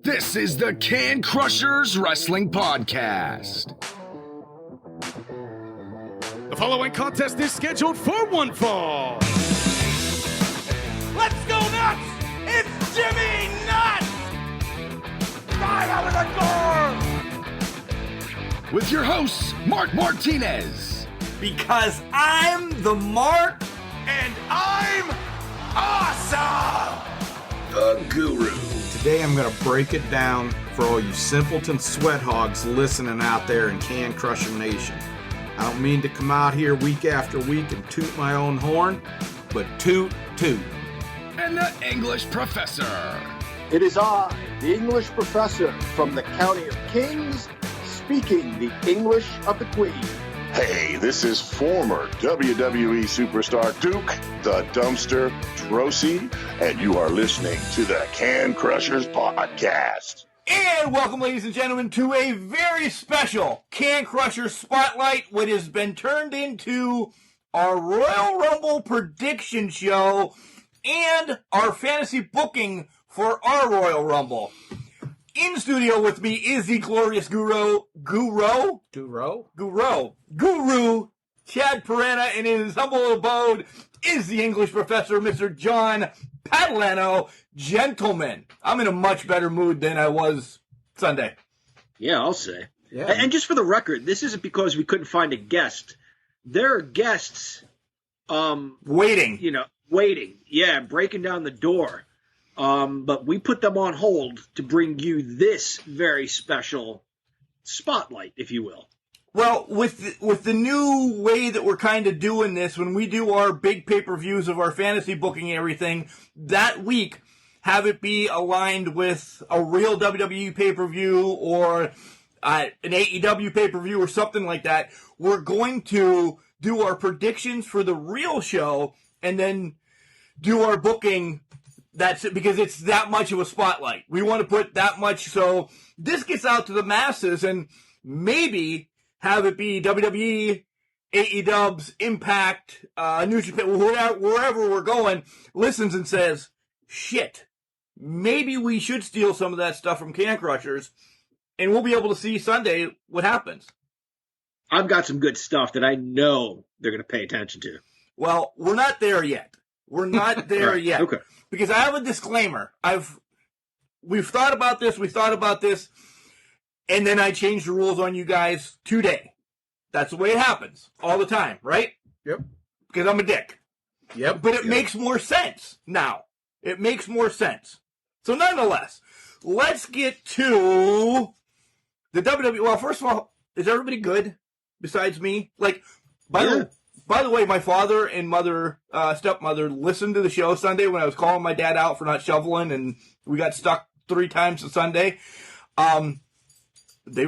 This is the Can Crushers Wrestling Podcast. The following contest is scheduled for one fall. Let's go nuts! It's Jimmy Nuts! Right out of the door! With your hosts, Mark Martinez. Because I'm the Mark and I'm awesome! The Guru. Today I'm going to break it down for all you simpleton sweat hogs listening out there in Can Crusher Nation. I don't mean to come out here week after week and toot my own horn, but toot. And the English Professor. It is I, the English professor from the County of Kings, speaking the English of the Queen. Hey, this is former WWE superstar Duke, the Dumpster Drosy, and you are listening to the Can Crushers Podcast. And welcome, ladies and gentlemen, to a very special Can Crusher Spotlight, what has been turned into our Royal Rumble prediction show and our fantasy booking for our Royal Rumble. In studio with me is the glorious Guru, Chad Perena, and in his humble abode is the English professor, Mr. John Padalano. Gentlemen, I'm in a much better mood than I was Sunday. Yeah, I'll say. Yeah. And just for the record, this isn't because we couldn't find a guest. There are guests, Waiting. waiting. Yeah, breaking down the door. But we put them on hold to bring you this very special spotlight, if you will. Well, with the new way that we're kind of doing this, when we do our big pay-per-views of our fantasy booking and everything, that week, have it be aligned with a real WWE pay-per-view or an AEW pay-per-view or something like that. We're going to do our predictions for the real show and then do our booking. That's it, because it's that much of a spotlight. We want to put that much so this gets out to the masses and maybe have it be WWE, AEW's Impact, New Japan, wherever we're going, listens and says, shit, maybe we should steal some of that stuff from Can Crushers, and we'll be able to see Sunday what happens. I've got some good stuff that I know they're going to pay attention to. Well, we're not there yet. We're not there Right, yet. okay. Because I have a disclaimer. We've thought about this, and then I changed the rules on you guys today. That's the way it happens all the time, right? Yep. Because I'm a dick. Yep. But it makes more sense now. It makes more sense. So nonetheless, let's get to the WWE. Well, first of all, is everybody good besides me? Like, by the way, my father and stepmother listened to the show Sunday when I was calling my dad out for not shoveling, and we got stuck 3 times on Sunday. They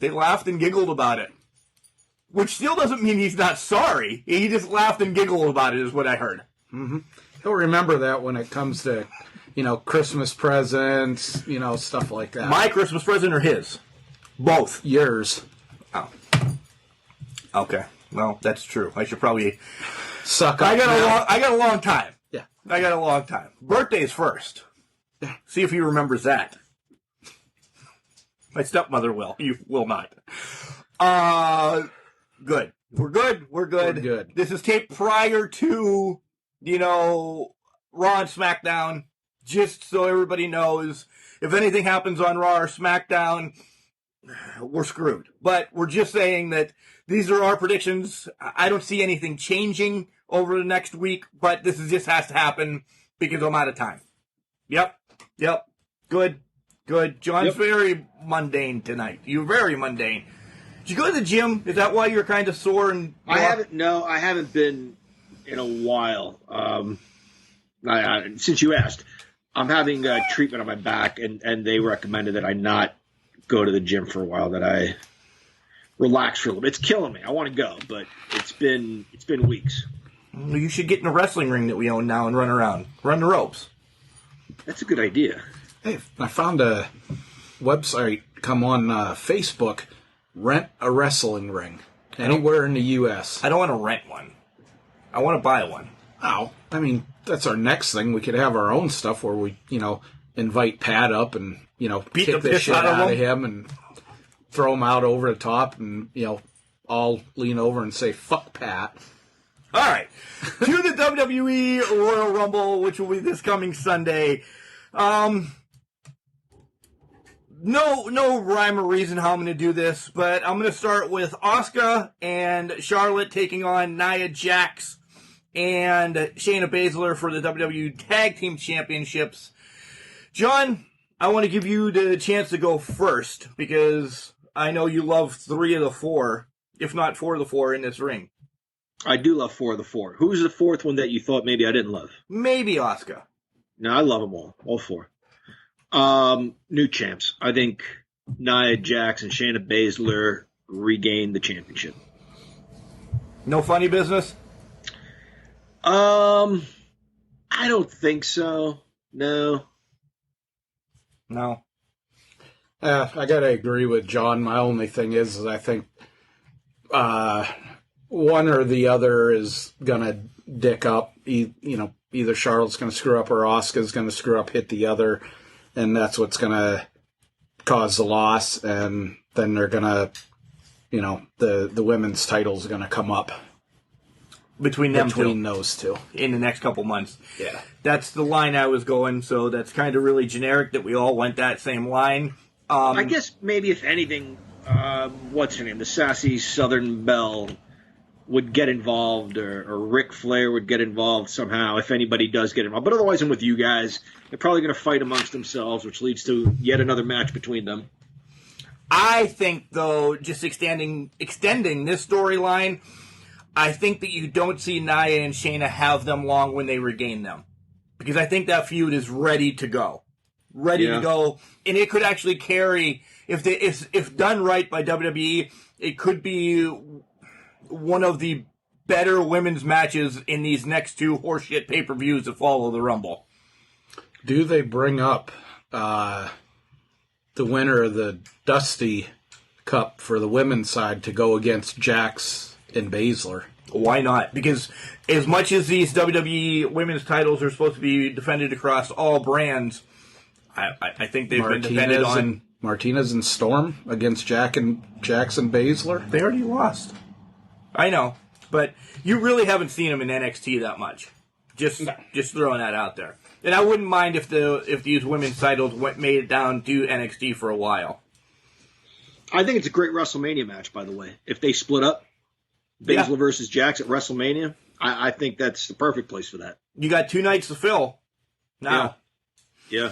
laughed and giggled about it. Which still doesn't mean he's not sorry. He just laughed and giggled about it, is what I heard. Mm-hmm. He'll remember that when it comes to, Christmas presents, stuff like that. My Christmas present or his? Both. Yours. Oh. Okay. Well, that's true. I should probably Suck up. I got a long time. Yeah. I got a long time. Birthday's first. Yeah. See if he remembers that. My stepmother will. You will not. Good. We're good. We're good. This is taped prior to, Raw and SmackDown. Just so everybody knows, if anything happens on Raw or SmackDown, we're screwed. But we're just saying that these are our predictions. I don't see anything changing over the next week, but this just has to happen because I'm out of time. Yep. Good. John's very mundane tonight. You're very mundane. Did you go to the gym? Is that why you're kind of sore? And I haven't been in a while. Since you asked, I'm having treatment on my back, and they recommended that I not go to the gym for a while, that I relax for a little bit. It's killing me. I want to go, but it's been weeks. You should get in a wrestling ring that we own now and run around. Run the ropes. That's a good idea. Hey, I found a website come on Facebook, Rent a Wrestling Ring, anywhere in the U.S. I don't want to rent one. I want to buy one. Oh, I mean, that's our next thing. We could have our own stuff where we, invite Pat up and, Beat kick the the piss shit out of out of him. him and throw him out over the top and, all lean over and say, fuck Pat. All right. To the WWE Royal Rumble, which will be this coming Sunday. No rhyme or reason how I'm going to do this, but I'm going to start with Asuka and Charlotte taking on Nia Jax and Shayna Baszler for the WWE Tag Team Championships. John, I want to give you the chance to go first because I know you love 3 of the 4, if not 4 of the 4 in this ring. I do love 4 of the 4. Who's the 4th one that you thought maybe I didn't love? Maybe Asuka. No, I love them all 4. New champs. I think Nia Jax and Shayna Baszler regain the championship. No funny business? I don't think so. No. No. I got to agree with John. My only thing is I think one or the other is going to dick up. Either Charlotte's going to screw up or Asuka's going to screw up, hit the other, and that's what's going to cause the loss. And then they're going to, the women's title's going to come up Between them between two those two. in the next couple months. Yeah. That's the line I was going, so that's kind of really generic that we all went that same line. I guess maybe if anything, what's her name? The sassy Southern Belle would get involved, or Ric Flair would get involved somehow if anybody does get involved. But otherwise, I'm with you guys. They're probably going to fight amongst themselves, which leads to yet another match between them. I think, though, just extending this storyline, I think that you don't see Nia and Shayna have them long when they regain them. Because I think that feud is ready to go. To go. And it could actually carry, if done right by WWE, it could be one of the better women's matches in these next 2 horseshit pay-per-views that follow the Rumble. Do they bring up the winner of the Dusty Cup for the women's side to go against Jax and Baszler? Why not? Because as much as these WWE women's titles are supposed to be defended across all brands, I think they've been defended on... Martinez and Storm against Jackson Baszler? They already lost. I know, but you really haven't seen them in NXT that much. Just throwing that out there. And I wouldn't mind if these women's titles made it down to NXT for a while. I think it's a great WrestleMania match, by the way. If they split up, Baszler versus Jax at WrestleMania, I think that's the perfect place for that. You got 2 nights to fill now. Yeah.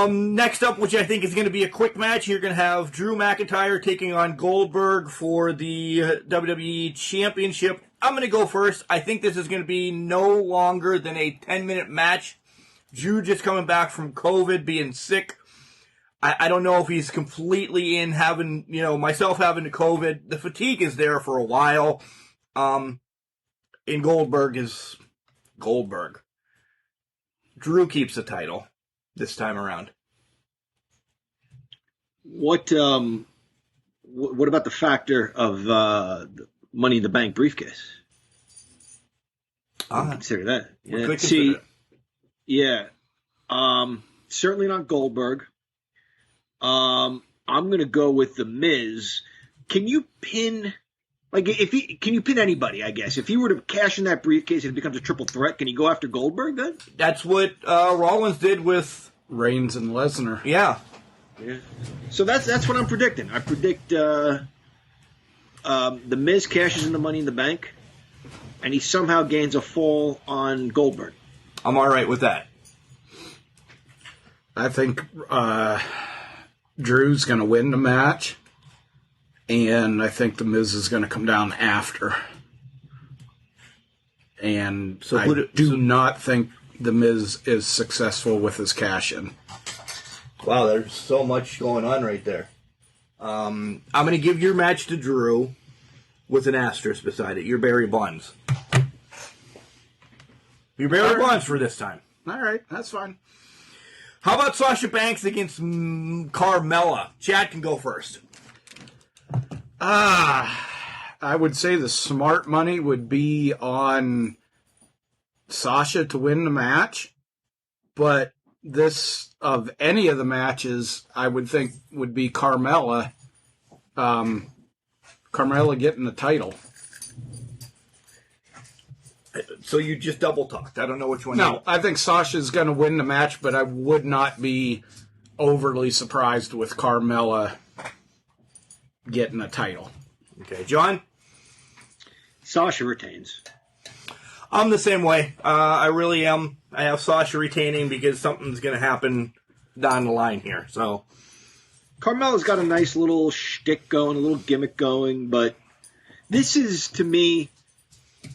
Next up, which I think is going to be a quick match, you're going to have Drew McIntyre taking on Goldberg for the WWE Championship. I'm going to go first. I think this is going to be no longer than a 10-minute match. Drew just coming back from COVID, being sick. I don't know if he's completely in having, myself having the COVID. The fatigue is there for a while. And Goldberg is Goldberg. Drew keeps the title this time around. What about the factor of the Money in the Bank briefcase? Consider that. Certainly not Goldberg. I'm going to go with The Miz. Can you pin anybody, I guess? If he were to cash in that briefcase and it becomes a triple threat, can he go after Goldberg then? That's what Rollins did with Reigns and Lesnar. Yeah. So that's what I'm predicting. I predict The Miz cashes in the Money in the Bank, and he somehow gains a fall on Goldberg. I'm all right with that. I think Drew's going to win the match, and I think The Miz is going to come down after. And so I do not think The Miz is successful with his cash-in. Wow, there's so much going on right there. I'm going to give your match to Drew with an asterisk beside it. You're Barry Bonds. You're Barry Bonds for this time. All right, that's fine. How about Sasha Banks against Carmella? Chad can go first. I would say the smart money would be on Sasha to win the match, but this, of any of the matches, I would think would be Carmella. Carmella getting the title. So you just double talked. I don't know which one. No, I think Sasha's going to win the match, but I would not be overly surprised with Carmella getting a title. Okay, John? Sasha retains. I'm the same way. I really am. I have Sasha retaining because something's going to happen down the line here. So Carmella's got a nice little shtick going, a little gimmick going, but this is, to me,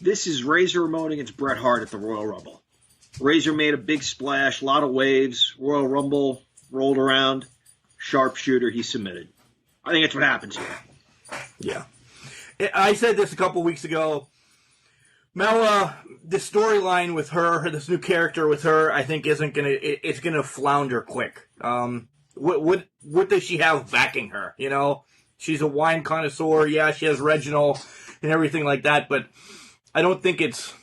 this is Razor Ramon against Bret Hart at the Royal Rumble. Razor made a big splash, a lot of waves. Royal Rumble rolled around. Sharpshooter, he submitted. I think that's what happens here. yeah, I said this a couple weeks ago. Mella, the storyline with her, this new character with her, I think isn't gonna. It's gonna flounder quick. What does she have backing her? You know, she's a wine connoisseur. Yeah, she has Reginald and everything like that, but I don't think it's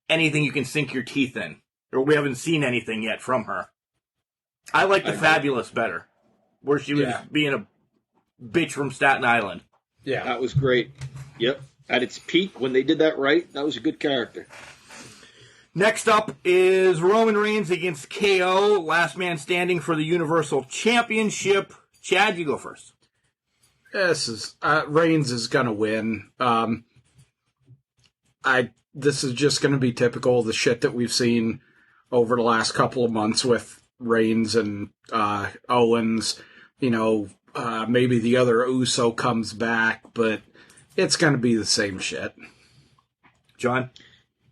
anything you can sink your teeth in, or we haven't seen anything yet from her. I like the Fabulous better, where she was being a bitch from Staten Island. Yeah. That was great. Yep. At its peak, when they did that right, that was a good character. Next up is Roman Reigns against KO, last man standing for the Universal Championship. Chad, you go first. This is Reigns is going to win. This is just going to be typical of the shit that we've seen over the last couple of months with Reigns and Owens. You know, maybe the other Uso comes back, but it's going to be the same shit. John?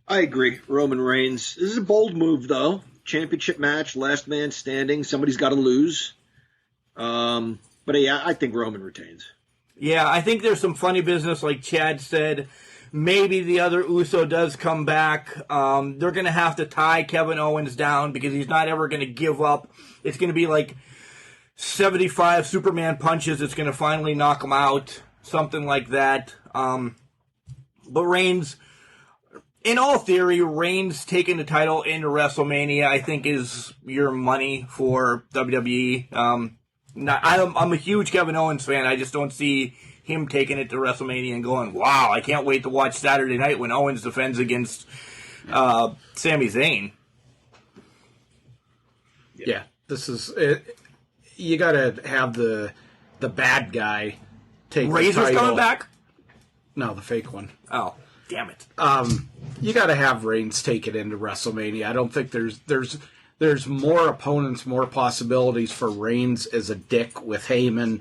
I agree. Roman Reigns. This is a bold move, though. Championship match, last man standing. Somebody's got to lose. But yeah, I think Roman retains. Yeah, I think there's some funny business, like Chad said. Maybe the other Uso does come back. They're going to have to tie Kevin Owens down because he's not ever going to give up. It's going to be like 75 Superman punches. It's going to finally knock him out. Something like that. But Reigns, in all theory, Reigns taking the title into WrestleMania, I think, is your money for WWE. I'm a huge Kevin Owens fan. I just don't see him taking it to WrestleMania and going, wow, I can't wait to watch Saturday night when Owens defends against Sami Zayn. Yeah, this is it. You got to have the bad guy take Razor's the title. coming back? No, the fake one. Oh, damn it. You got to have Reigns take it into WrestleMania. I don't think there's more opponents, more possibilities for Reigns as a dick with Heyman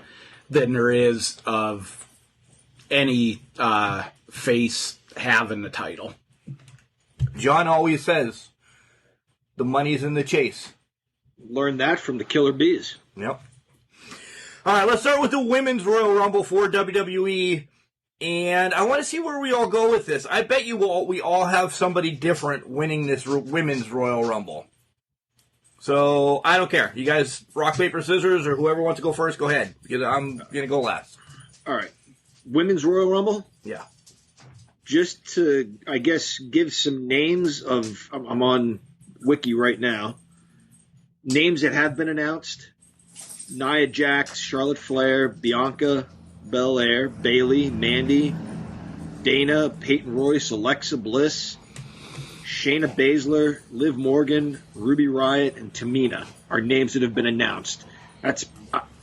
than there is of any face having the title. John always says, the money's in the chase. Learned that from the Killer Bees. Yep. All right, let's start with the Women's Royal Rumble for WWE. And I want to see where we all go with this. I bet we all have somebody different winning this Women's Royal Rumble. So, I don't care. You guys rock, paper, scissors, or whoever wants to go first, go ahead. Because I'm going to go last. All right. Women's Royal Rumble? Yeah. Just to, I guess, give some names of, I'm on Wiki right now, names that have been announced. Nia Jax, Charlotte Flair, Bianca Belair, Bayley, Mandy, Dana, Peyton Royce, Alexa Bliss, Shayna Baszler, Liv Morgan, Ruby Riott, and Tamina are names that have been announced. That's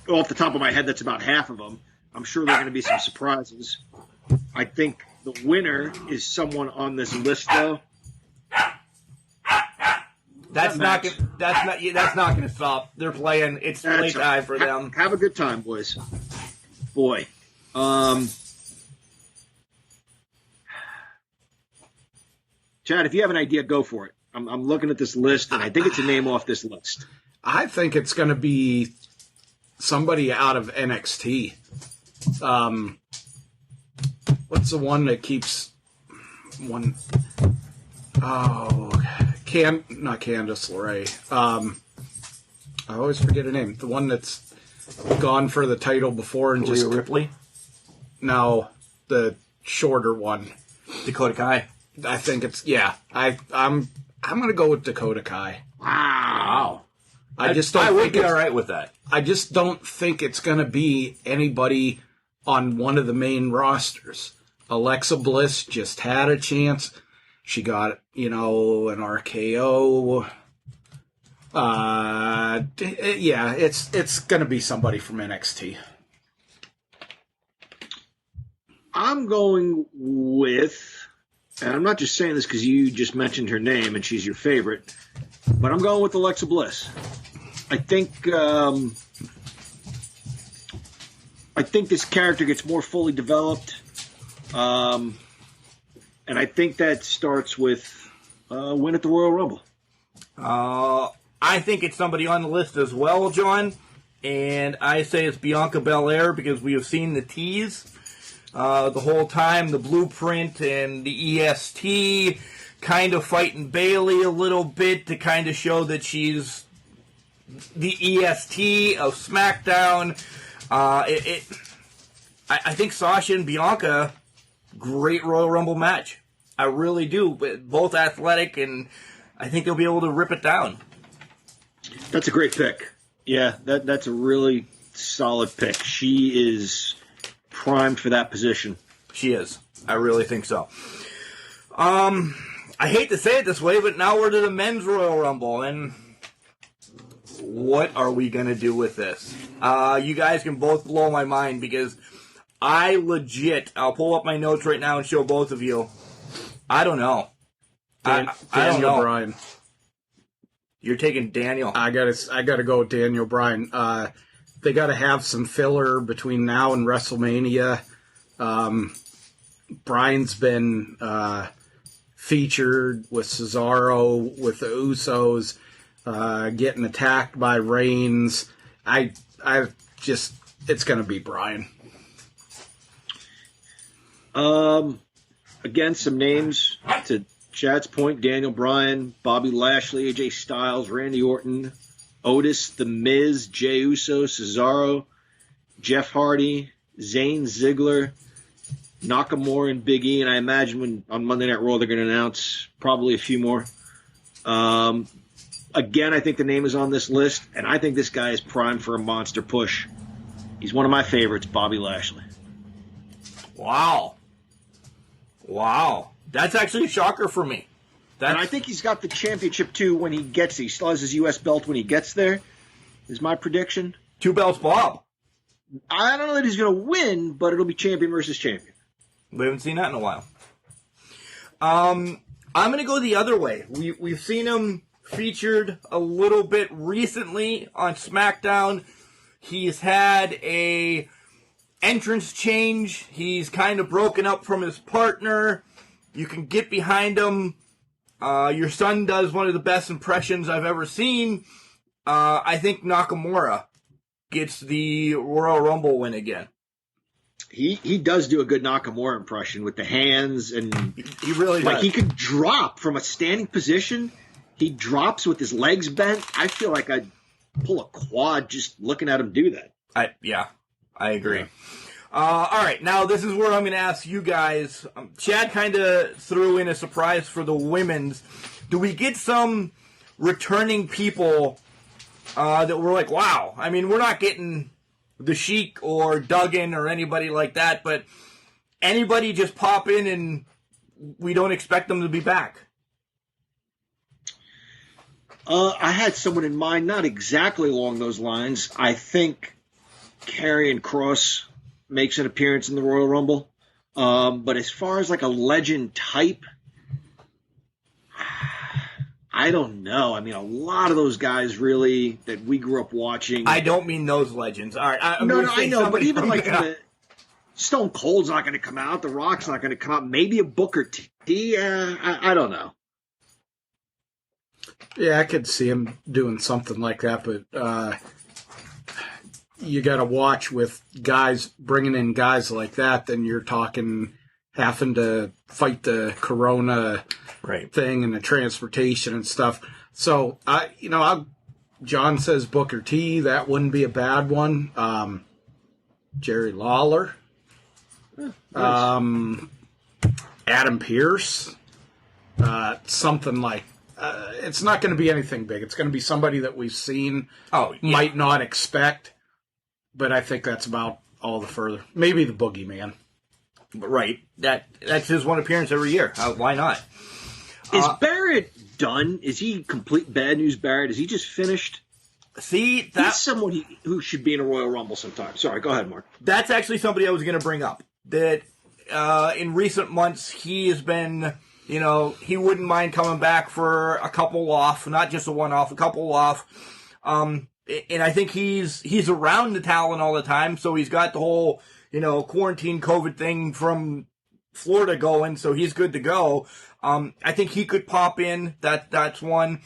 off the top of my head, that's about half of them. I'm sure there are going to be some surprises. I think the winner is someone on this list, though. That's not going to stop. They're playing. It's playtime for them. Have a good time, boys. Boy. Chad, if you have an idea, go for it. I'm looking at this list, and I think it's a name off this list. I think it's going to be somebody out of NXT. What's the one that keeps one? Oh, not Candice LeRae. I always forget her name. The one that's gone for the title before and just Ripley. No, the shorter one. Dakota Kai. I think it's I'm going to go with Dakota Kai. Wow. I just don't I would think be it's, all right with that. I just don't think it's going to be anybody on one of the main rosters. Alexa Bliss just had a chance. She got, an RKO. Yeah, it's going to be somebody from NXT. I'm going with, and I'm not just saying this because you just mentioned her name and she's your favorite, but I'm going with Alexa Bliss. I think this character gets more fully developed, and I think that starts with a win at the Royal Rumble. I think it's somebody on the list as well, John, and I say it's Bianca Belair because we have seen the tease the whole time, the blueprint and the EST kind of fighting Bayley a little bit to kind of show that she's the EST of SmackDown. I think Sasha and Bianca, great Royal Rumble match. I really do. Both athletic, and I think they'll be able to rip it down. That's a great pick. Yeah, that's a really solid pick. She is primed for that position. She is. I really think so. I hate to say it this way, but now we're to the men's Royal Rumble, and what are we going to do with this? You guys can both blow my mind because I'll pull up my notes right now and show both of you. I don't know. I don't Daniel know. Bryan. You're taking Daniel. I gotta go with Daniel Bryan. They gotta have some filler between now and WrestleMania. Bryan's been featured with Cesaro, with the Usos, getting attacked by Reigns. It's gonna be Bryan. Again, some names to Chad's point: Daniel Bryan, Bobby Lashley, AJ Styles, Randy Orton, Otis, The Miz, Jey Uso, Cesaro, Jeff Hardy, Zayn, Ziggler, Nakamura, and Big E. And I imagine on Monday Night Raw they're going to announce probably a few more. Again, I think the name is on this list, and I think this guy is primed for a monster push. He's one of my favorites, Bobby Lashley. Wow. That's actually a shocker for me. And I think he's got the championship, too, when he gets it. He still has his U.S. belt when he gets there, is my prediction. 2 belts, Bob. I don't know that he's going to win, but it'll be champion versus champion. We haven't seen that in a while. I'm going to go the other way. We've seen him featured a little bit recently on SmackDown. He's had a entrance change. He's kind of broken up from his partner. You can get behind him. Your son does one of the best impressions I've ever seen. I think Nakamura gets the Royal Rumble win again. He does do a good Nakamura impression with the hands, and he really does. Like, he could drop from a standing position. He drops with his legs bent. I feel like I'd pull a quad just looking at him do that. I agree. Yeah. All right, now this is where I'm going to ask you guys. Chad kind of threw in a surprise for the women's. Do we get some returning people that we're like, wow? I mean, we're not getting the Sheik or Duggan or anybody like that, but anybody just pop in and we don't expect them to be back. I had someone in mind, not exactly along those lines. I think Karrion Kross makes an appearance in the Royal Rumble. But as far as like a legend type, I don't know. I mean, a lot of those guys really that we grew up watching. I don't mean those legends. All right, I know, but even like Stone Cold's not going to come out. The Rock's not going to come out. Maybe a Booker T. I don't know. Yeah, I could see him doing something like that, but you got to watch with guys bringing in guys like that. Then you're talking having to fight the Corona thing and the transportation and stuff. So John says Booker T. That wouldn't be a bad one. Jerry Lawler, nice. Adam Pearce, something like It's not going to be anything big. It's going to be somebody that we've seen, might not expect, but I think that's about all the further. Maybe the Boogeyman. Right. That's his one appearance every year. Why not? Is Barrett done? Is he complete Bad News Barrett? Is he just finished? See, That's someone who should be in a Royal Rumble sometime. Sorry, go ahead, Mark. that's actually somebody I was going to bring up. That in recent months he has been, he wouldn't mind coming back for a couple off, not just a one-off, a couple off. And I think he's around the Talon all the time, so he's got the whole, quarantine COVID thing from Florida going, so he's good to go. I think he could pop in. That's one.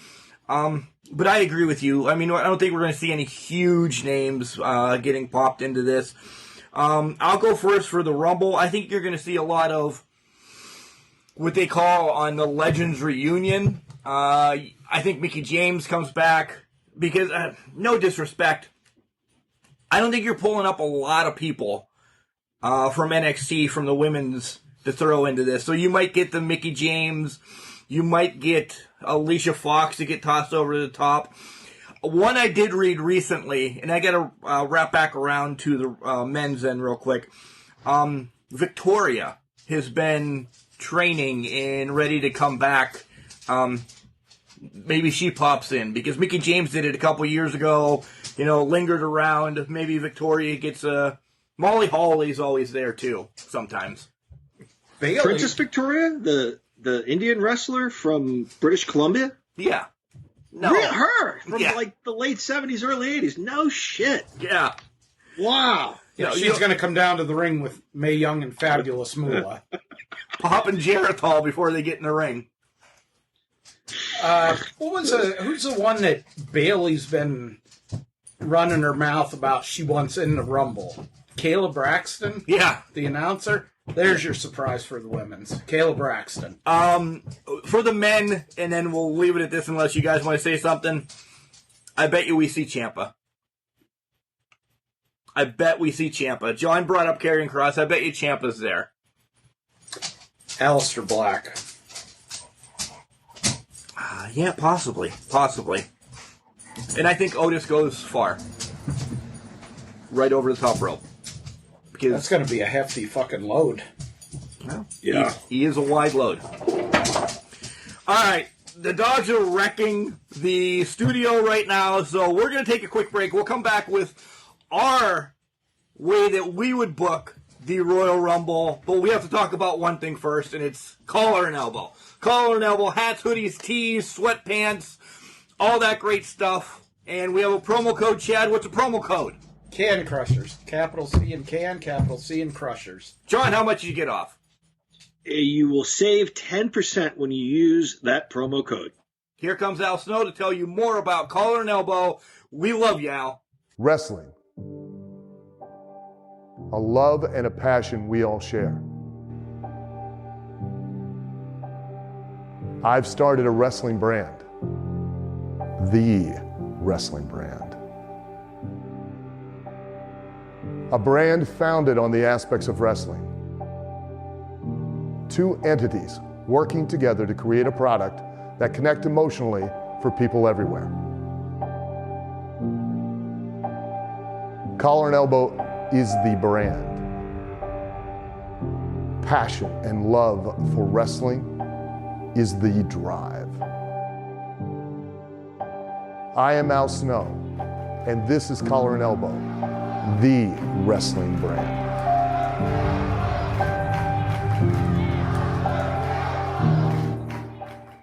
But I agree with you. I mean, I don't think we're going to see any huge names getting popped into this. I'll go first for the Rumble. I think you're going to see a lot of what they call on the Legends reunion. I think Mickie James comes back because, no disrespect, I don't think you're pulling up a lot of people from NXT, from the women's, to throw into this. So you might get the Mickie James, you might get Alicia Fox to get tossed over the top. One I did read recently, and I got to wrap back around to the men's end real quick. Victoria has been training and ready to come back. Maybe she pops in because Mickie James did it a couple years ago. Lingered around. Maybe Victoria gets a. Molly Holly's always there too. Sometimes. Bayley. Princess Victoria, the Indian wrestler from British Columbia. Yeah. No. Her from like the late 70s, early 80s. No shit. Yeah. Wow. Yeah, she's going to come down to the ring with Mae Young and Fabulous Moolah. Popping Geritol before they get in the ring. Who's the one that Bailey's been running her mouth about she wants in the Rumble? Kayla Braxton? Yeah. The announcer? There's your surprise for the women's. Kayla Braxton. For the men, and then we'll leave it at this unless you guys want to say something. I bet you we see Ciampa. I bet we see Ciampa. John brought up Karrion Kross. I bet you Ciampa's there. Aleister Black. Yeah, possibly. And I think Otis goes far. Right over the top rope. Because that's going to be a hefty fucking load. Well, yeah. He is a wide load. All right. The dogs are wrecking the studio right now, so we're going to take a quick break. We'll come back with our way that we would book the Royal Rumble, but we have to talk about one thing first, and it's collar and elbow. Collar and elbow, hats, hoodies, tees, sweatpants, all that great stuff. And we have a promo code, Chad. What's a promo code? Can Crushers. Capital C and Can, capital C and Crushers. John, how much did you get off? You will save 10% when you use that promo code. Here comes Al Snow to tell you more about Collar and Elbow. We love you, Al. Wrestling. A love and a passion we all share. I've started a wrestling brand. The wrestling brand. A brand founded on the aspects of wrestling. Two entities working together to create a product that connect emotionally for people everywhere. Collar and Elbow is the brand. Passion and love for wrestling is the drive. I am Al Snow, and this is Collar and Elbow, the wrestling brand.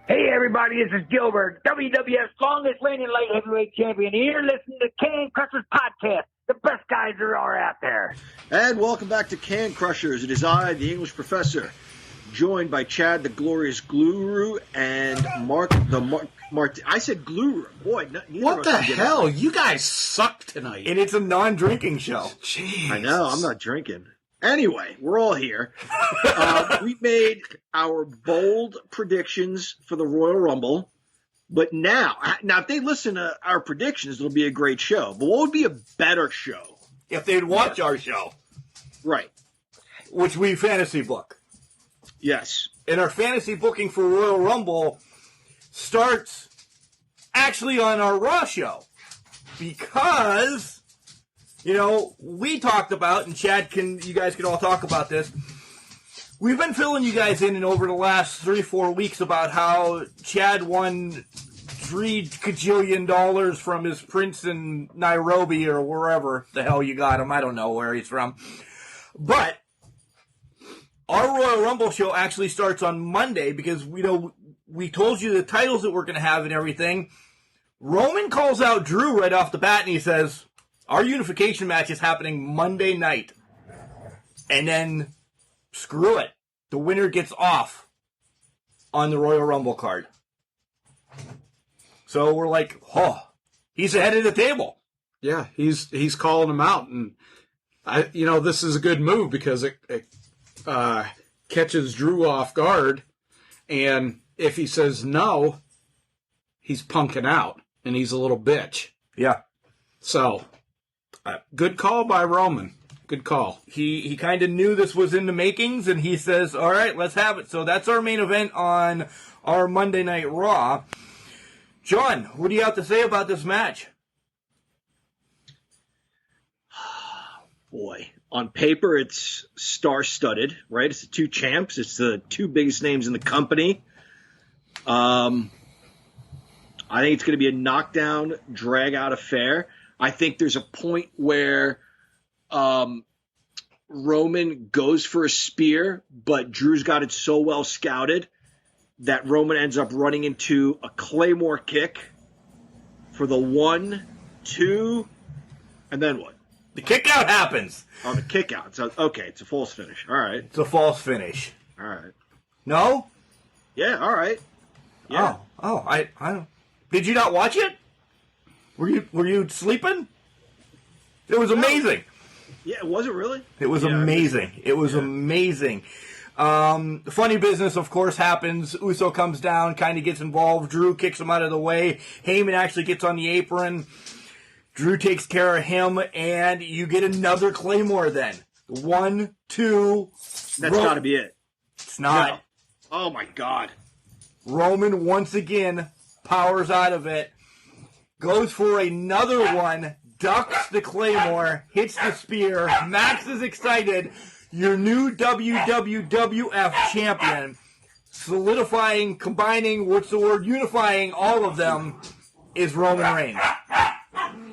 Hey everybody, this is Gilbert, WWF's longest reigning light heavyweight champion. And you're listening to Can Crushers Podcast, the best guys there are out there. And welcome back to Can Crushers. It is I, the English Professor, joined by Chad, the Glorious Gluru, and Mark, Mark. I said Gluru. Boy, what the hell? You guys suck tonight. And it's a non-drinking show. Jeez. I know. I'm not drinking. Anyway, we're all here. We made our bold predictions for the Royal Rumble. But now, if they listen to our predictions, it'll be a great show. But what would be a better show? If they'd watch our show. Right. Which we fantasy book. Yes. In our fantasy booking for Royal Rumble, starts actually on our Raw show. Because, we talked about, and you guys can all talk about this. We've been filling you guys in over the last 3-4 weeks about how Chad won $3 gajillion from his prince in Nairobi or wherever the hell you got him. I don't know where he's from. But our Royal Rumble show actually starts on Monday because we told you the titles that we're going to have and everything. Roman calls out Drew right off the bat and he says, our unification match is happening Monday night. And then, screw it. The winner gets off on the Royal Rumble card. So we're like, he's ahead of the table. Yeah, he's calling him out. And, this is a good move because it catches Drew off guard. And if he says no, he's punking out. And he's a little bitch. Yeah. So, good call by Roman. Good call. He kind of knew this was in the makings, and he says, all right, let's have it. So that's our main event on our Monday Night Raw. John, what do you have to say about this match? Boy, on paper, it's star-studded, right? It's the two champs. It's the two biggest names in the company. I think it's going to be a knockdown, drag-out affair. I think there's a point where Roman goes for a spear, but Drew's got it so well scouted that Roman ends up running into a Claymore kick for the 1, 2, and then what? The kick out happens. Oh, the kick out. So, okay, it's a false finish. All right. It's a false finish. All right. No? Yeah, all right. Yeah. I don't. Did you not watch it? Were you sleeping? It was amazing. Yeah, was it really? It was amazing. It was amazing. Funny business, of course, happens. Uso comes down, kind of gets involved. Drew kicks him out of the way. Heyman actually gets on the apron. Drew takes care of him, and you get another Claymore then. 1, 2. That's got to be it. It's not. No. Oh, my God. Roman once again powers out of it, goes for another one, ducks the Claymore, hits the spear. Max is excited. Your new WWF champion, solidifying, combining, unifying all of them, is Roman Reigns.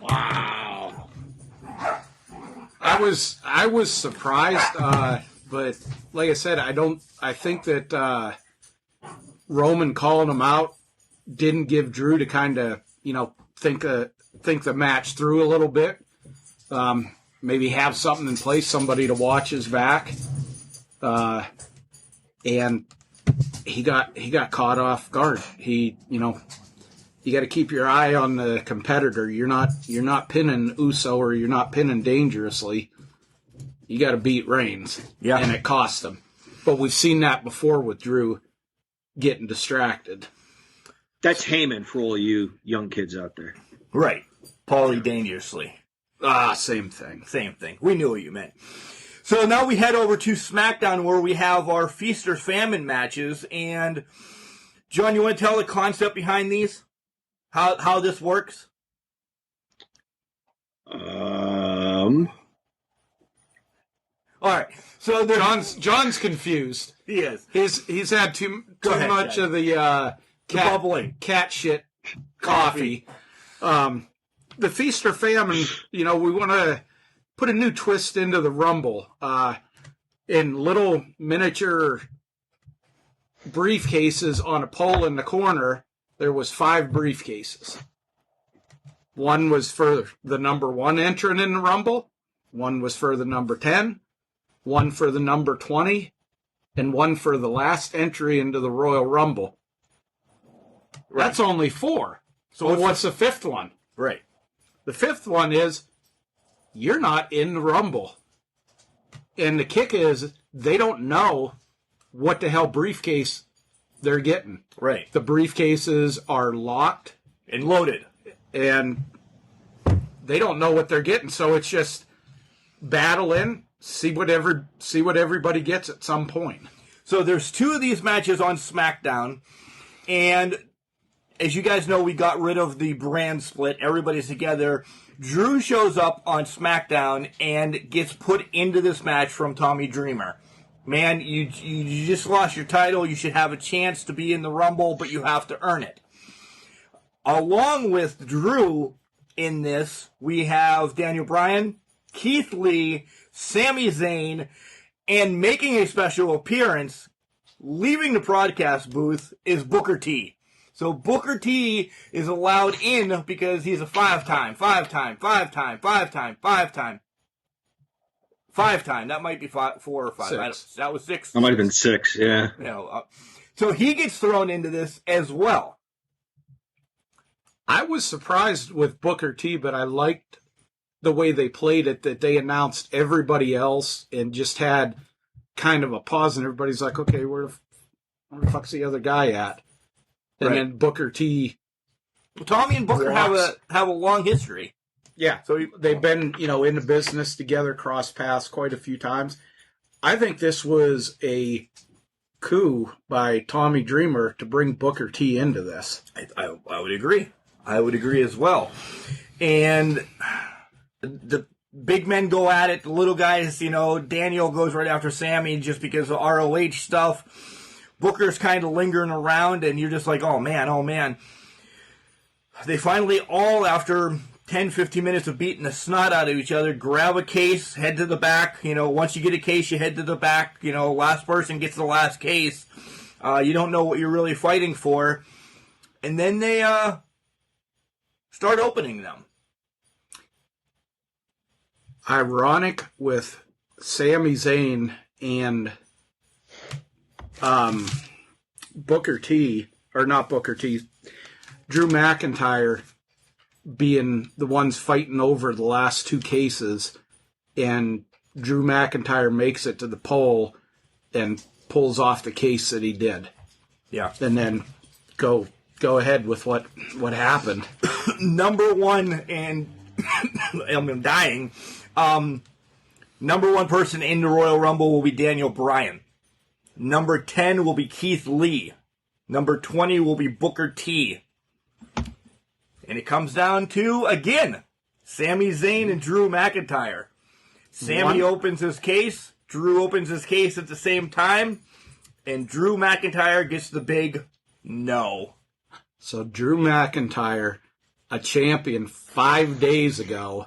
Wow. I was surprised, but like I said, I think that Roman calling him out didn't give Drew to kind of, think the match through a little bit. Maybe have something in place, somebody to watch his back. And he got caught off guard. You got to keep your eye on the competitor. You're not pinning Uso or you're not pinning Dangerously. You got to beat Reigns. Yeah. And it cost him. But we've seen that before with Drew getting distracted. That's Heyman for all you young kids out there. Right. Paulie Dangerously. Same thing. Same thing. We knew what you meant. So now we head over to SmackDown where we have our Feast or Famine matches. And, John, you want to tell the concept behind these? How this works? All right. So John's confused. He is. He's had too ahead, much Chad. of the bubbling cat shit coffee. The Feast or Famine, we want to put a new twist into the Rumble. In little miniature briefcases on a pole in the corner, there was 5 briefcases. One was for the number 1 entrant in the Rumble. One was for the number 10. One for the number 20. And one for the last entry into the Royal Rumble. Right. That's only 4. So what's the 5th one? Right. The 5th one is, you're not in the Rumble. And the kick is, they don't know what the hell briefcase they're getting. Right. The briefcases are locked. And loaded. And they don't know what they're getting. So it's just battle in, see what everybody gets at some point. So there's 2 of these matches on SmackDown. And as you guys know, we got rid of the brand split. Everybody's together. Drew shows up on SmackDown and gets put into this match from Tommy Dreamer. Man, you just lost your title. You should have a chance to be in the Rumble, but you have to earn it. Along with Drew in this, we have Daniel Bryan, Keith Lee, Sami Zayn, and making a special appearance, leaving the broadcast booth, is Booker T. So Booker T is allowed in because he's a five-time. That might be 4 or 5. That was 6. That might have been 6, yeah. So he gets thrown into this as well. I was surprised with Booker T, but I liked the way they played it, that they announced everybody else and just had kind of a pause, and everybody's like, okay, where the fuck's the other guy at? And then Booker T. Well, Tommy and Booker have a long history. Yeah, so they've been, in the business together, cross paths quite a few times. I think this was a coup by Tommy Dreamer to bring Booker T into this. I would agree. I would agree as well. And the big men go at it. The little guys, Daniel goes right after Sammy just because of ROH stuff. Booker's kind of lingering around, and you're just like, oh, man. They finally all, after 10, 15 minutes of beating the snot out of each other, grab a case, head to the back. Once you get a case, you head to the back. Last person gets the last case. You don't know what you're really fighting for. And then they start opening them. Ironic with Sami Zayn and Booker T, or not Booker T, Drew McIntyre being the ones fighting over the last 2 cases, and Drew McIntyre makes it to the pole and pulls off the case that he did. Yeah. And then go ahead with what happened. Number 1, and I'm dying. Number 1 person in the Royal Rumble will be Daniel Bryan. Number 10 will be Keith Lee. Number 20 will be Booker T. And it comes down to, again, Sami Zayn and Drew McIntyre. Sami opens his case. Drew opens his case at the same time. And Drew McIntyre gets the big no. So Drew McIntyre, a champion 5 days ago,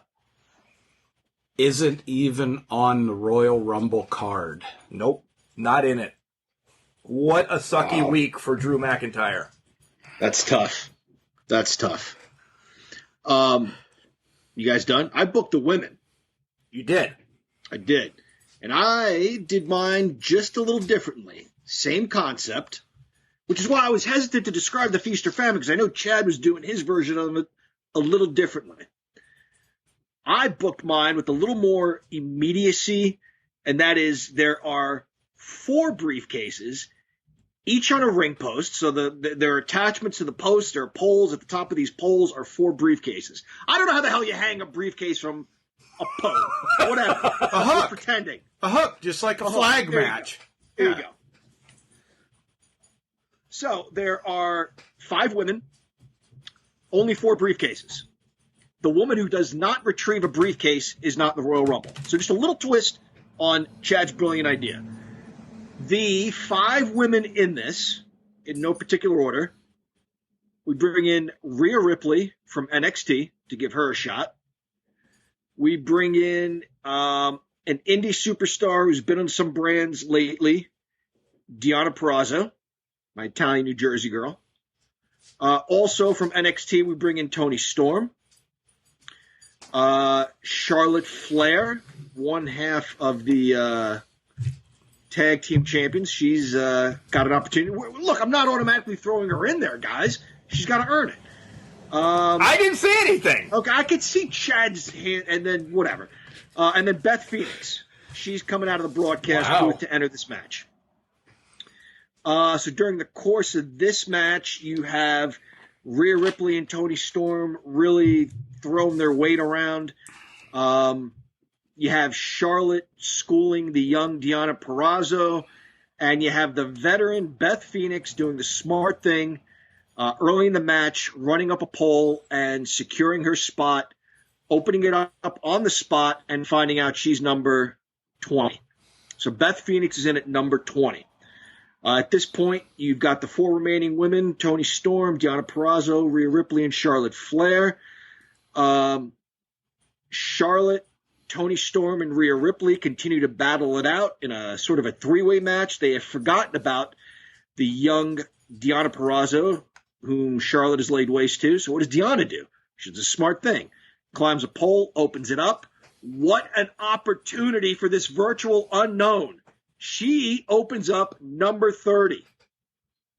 isn't even on the Royal Rumble card. Nope, not in it. What a sucky week for Drew McIntyre. That's tough. You guys done? I booked the women. You did? I did. And I did mine just a little differently. Same concept, which is why I was hesitant to describe the Feast or Famine, because I know Chad was doing his version of it a little differently. I booked mine with a little more immediacy, and that is there are 4 briefcases, each on a ring post. So there are attachments to the post. There are poles. At the top of these poles are 4 briefcases. I don't know how the hell you hang a briefcase from a pole. Whatever. A hook. Pretending. A hook, just like a flag match. There you go. So there are 5 women, only 4 briefcases. The woman who does not retrieve a briefcase is not in the Royal Rumble. So just a little twist on Chad's brilliant idea. The 5 women in this, in no particular order, we bring in Rhea Ripley from NXT to give her a shot. We bring in an indie superstar who's been on some brands lately, Deonna Purrazzo, my Italian New Jersey girl. Also from NXT, we bring in Toni Storm. Charlotte Flair, one half of the tag team champions. She's got an opportunity. Look, I'm not automatically throwing her in there, guys. She's got to earn it. I didn't say anything. Okay, I could see Chad's hand, and then whatever. And then Beth Phoenix. She's coming out of the broadcast booth to enter this match. So during the course of this match, you have Rhea Ripley and Toni Storm really throwing their weight around. You have Charlotte schooling the young Deonna Purrazzo, and you have the veteran Beth Phoenix doing the smart thing early in the match, running up a pole and securing her spot, opening it up on the spot, and finding out she's number 20. So Beth Phoenix is in at number 20. At this point, you've got the 4 remaining women, Toni Storm, Deonna Purrazzo, Rhea Ripley, and Charlotte Flair. Charlotte, Toni Storm, and Rhea Ripley continue to battle it out in a sort of a 3-way match. They have forgotten about the young Deonna Purrazzo, whom Charlotte has laid waste to. So what does Deonna do? She does a smart thing. Climbs a pole, opens it up. What an opportunity for this virtual unknown. She opens up number 30.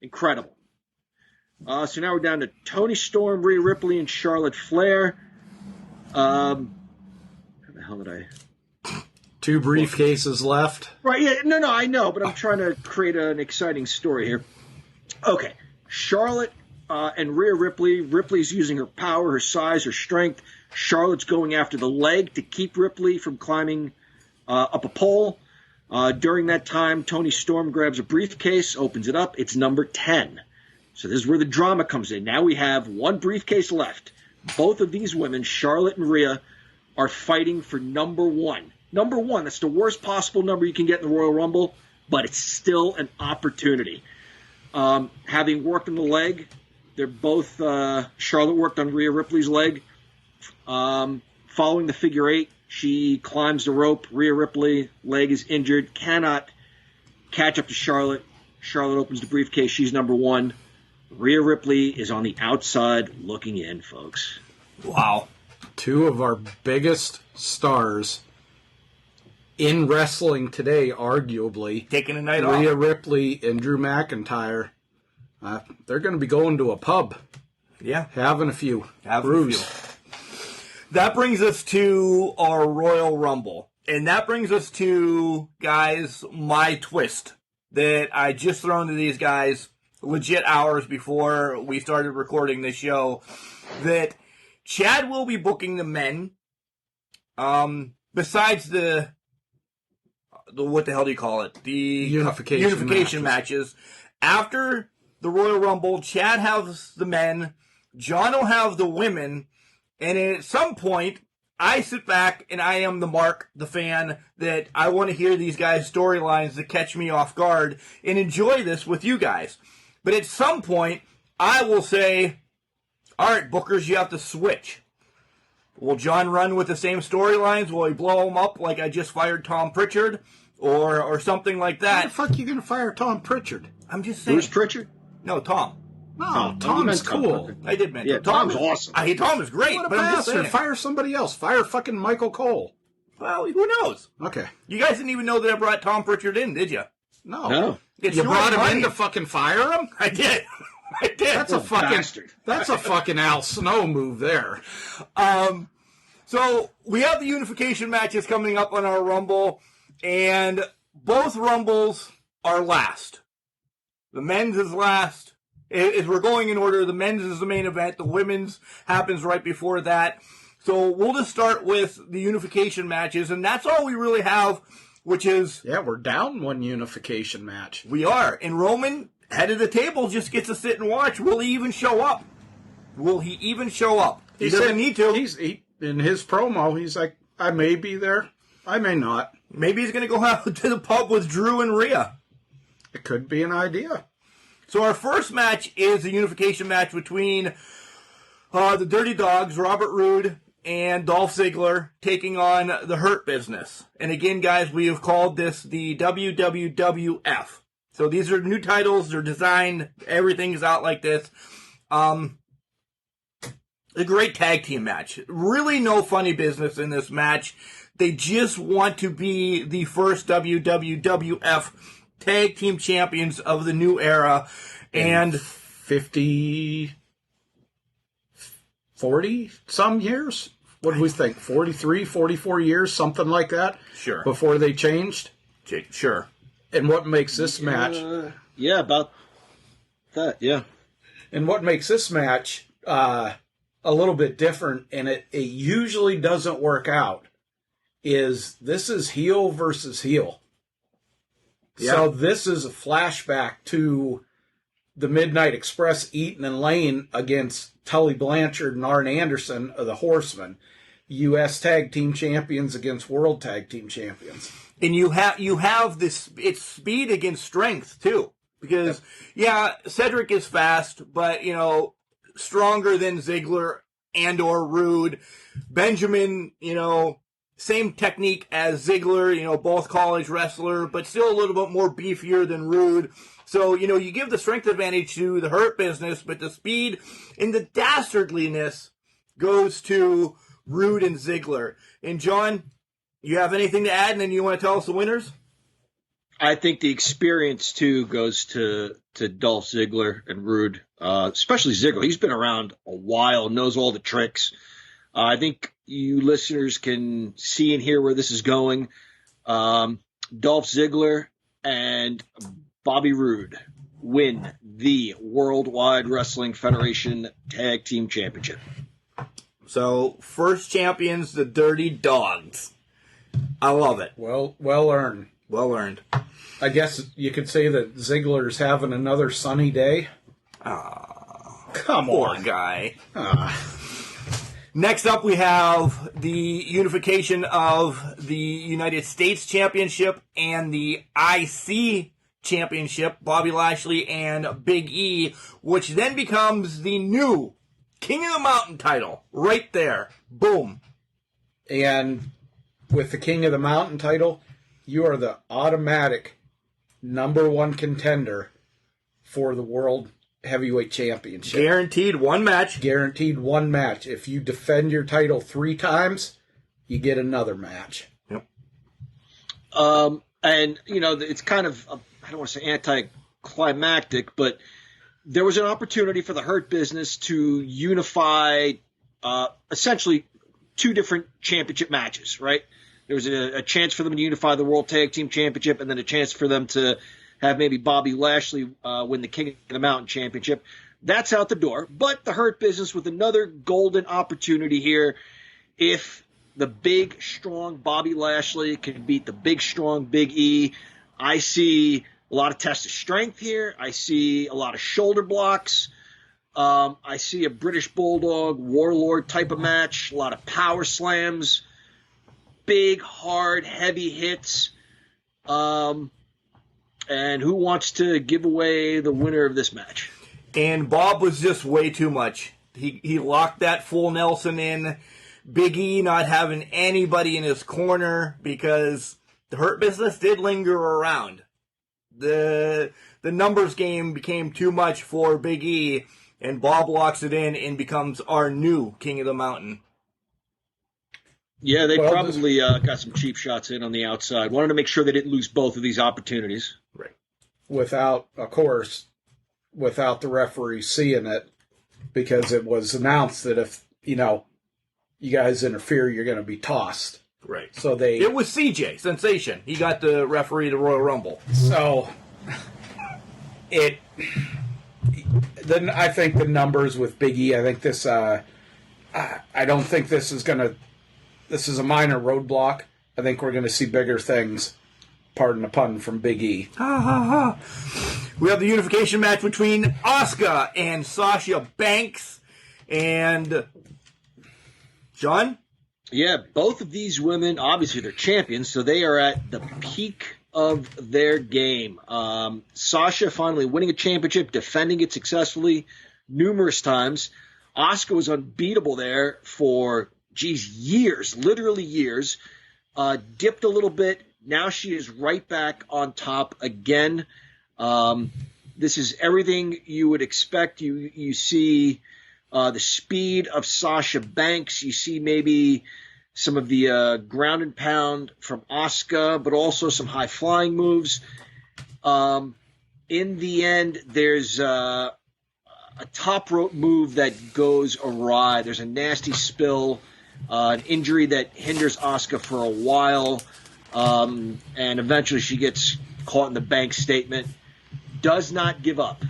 Incredible. So now we're down to Toni Storm, Rhea Ripley, and Charlotte Flair. How the hell did I... 2 briefcases left. Right, yeah, no, I know, but I'm trying to create an exciting story here. Okay, Charlotte and Rhea Ripley. Ripley's using her power, her size, her strength. Charlotte's going after the leg to keep Ripley from climbing up a pole. During that time, Toni Storm grabs a briefcase, opens it up. It's number 10. So this is where the drama comes in. Now we have 1 briefcase left. Both of these women, Charlotte and Rhea, are fighting for number 1. Number 1, that's the worst possible number you can get in the Royal Rumble, but it's still an opportunity. Having worked on the leg, they're both, Charlotte worked on Rhea Ripley's leg. Following the figure 8, she climbs the rope. Rhea Ripley, leg is injured, cannot catch up to Charlotte. Charlotte opens the briefcase. She's number 1. Rhea Ripley is on the outside looking in, folks. Wow. 2 of our biggest stars in wrestling today, arguably. Taking a night Rhea off. Ripley and Drew McIntyre. They're going to be going to a pub. Yeah. Having a few. That brings us to our Royal Rumble. And that brings us to, guys, my twist that I just thrown to these guys legit hours before we started recording this show, that Chad will be booking the men. Besides the what the hell do you call it? The unification matches. After the Royal Rumble, Chad has the men, John will have the women, and at some point, I sit back and I am the Mark, the fan, that I want to hear these guys' storylines that catch me off guard and enjoy this with you guys. But at some point, I will say, all right, bookers, you have to switch. Will John run with the same storylines? Will he blow them up like I just fired Tom Pritchard? Or something like that? How the fuck are you going to fire Tom Pritchard? I'm just saying. Who's Pritchard? No, Tom. No, Tom's cool. I did mention Yeah, Tom's awesome. Tom is great, What a but I'm just bastard. saying. Fire somebody else. Fire fucking Michael Cole. Well, who knows? Okay. You guys didn't even know that I brought Tom Pritchard in, did you? No. It's You your brought him money. in to fucking fire him? I did. I did. That's a fucking Al Snow move there. So we have the unification matches coming up on our Rumble, and both Rumbles are last. The men's is last. If we're going in order, the men's is the main event. The women's happens right before that. So we'll just start with the unification matches, and that's all we really have, which is... Yeah, we're down 1 unification match. We are. And Roman, head of the table, just gets to sit and watch. Will he even show up? Will he even show up? He doesn't need to. In his promo, he's like, I may be there. I may not. Maybe he's going to go out to the pub with Drew and Rhea. It could be an idea. So our first match is a unification match between the Dirty Dogs, Robert Roode and Dolph Ziggler, taking on the Hurt Business. And again, guys, we have called this the WWWF. So these are new titles. They're designed. Everything's out like this. A great tag team match. Really no funny business in this match. They just want to be the first WWWF tag team champions of the new era. And 40 some years? What do we think? 43, 44 years, something like that? Sure. Before they changed? Sure. And what makes this match? Yeah, about that, yeah. And what makes this match a little bit different, and it usually doesn't work out, is this is heel versus heel. Yeah. So this is a flashback to the Midnight Express, Eaton and Lane against Tully Blanchard and Arn Anderson of the Horsemen. U.S. Tag Team Champions against World Tag Team Champions. And you have this, it's speed against strength too. Because, Cedric is fast, but, stronger than Ziggler and or Rude. Benjamin, same technique as Ziggler, both college wrestler, but still a little bit more beefier than Rude. So, you give the strength advantage to the Hurt Business, but the speed and the dastardliness goes to Rude and Ziggler. And John, you have anything to add, and then you want to tell us the winners? I think the experience, too, goes to Dolph Ziggler and Rude, especially Ziggler. He's been around a while, knows all the tricks. I think you listeners can see and hear where this is going. Dolph Ziggler and Bobby Roode win the Worldwide Wrestling Federation Tag Team Championship. So, first champions, the Dirty Dogs. I love it. Well earned. Well earned. I guess you could say that Ziggler's having another sunny day. Come Poor on. guy. Next up, we have the unification of the United States Championship and the IC Championship, Bobby Lashley and Big E, which then becomes the new King of the Mountain title. Right there. Boom. And with the King of the Mountain title, you are the automatic #1 contender for the World Heavyweight Championship. Guaranteed one match. Guaranteed one match. If you defend your title 3 times, you get another match. Yep. And, it's kind of, I don't want to say anticlimactic, but there was an opportunity for the Hurt Business to unify essentially 2 different championship matches, right? There was a chance for them to unify the World Tag Team Championship and then a chance for them to have maybe Bobby Lashley win the King of the Mountain Championship. That's out the door. But the Hurt Business with another golden opportunity here. If the big, strong Bobby Lashley can beat the big, strong Big E, I see a lot of test of strength here. I see a lot of shoulder blocks. I see a British Bulldog, Warlord type of match, a lot of power slams. Big, hard, heavy hits. And who wants to give away the winner of this match? And Bob was just way too much. He locked that full Nelson in. Big E not having anybody in his corner because the Hurt Business did linger around. The numbers game became too much for Big E, and Bob locks it in and becomes our new King of the Mountain. Yeah, they probably got some cheap shots in on the outside. Wanted to make sure they didn't lose both of these opportunities. Right. Without the referee seeing it, because it was announced that if, you guys interfere, you're going to be tossed. Right. So it was CJ, Sensation. He got the referee the Royal Rumble. So then I think the numbers with Big E, I think this, I don't think this is a minor roadblock. I think we're going to see bigger things, pardon the pun, from Big E. Ha ha ha. We have the unification match between Asuka and Sasha Banks. And John? Yeah, both of these women, obviously they're champions, so they are at the peak of their game. Sasha finally winning a championship, defending it successfully numerous times. Asuka was unbeatable there for, years, literally years. Dipped a little bit. Now she is right back on top again. This is everything you would expect. You see the speed of Sasha Banks. You see maybe some of the ground and pound from Asuka, but also some high flying moves. In the end, there's a top rope move that goes awry. There's a nasty spill, an injury that hinders Asuka for a while, and eventually she gets caught in the Banks statement. Does not give up.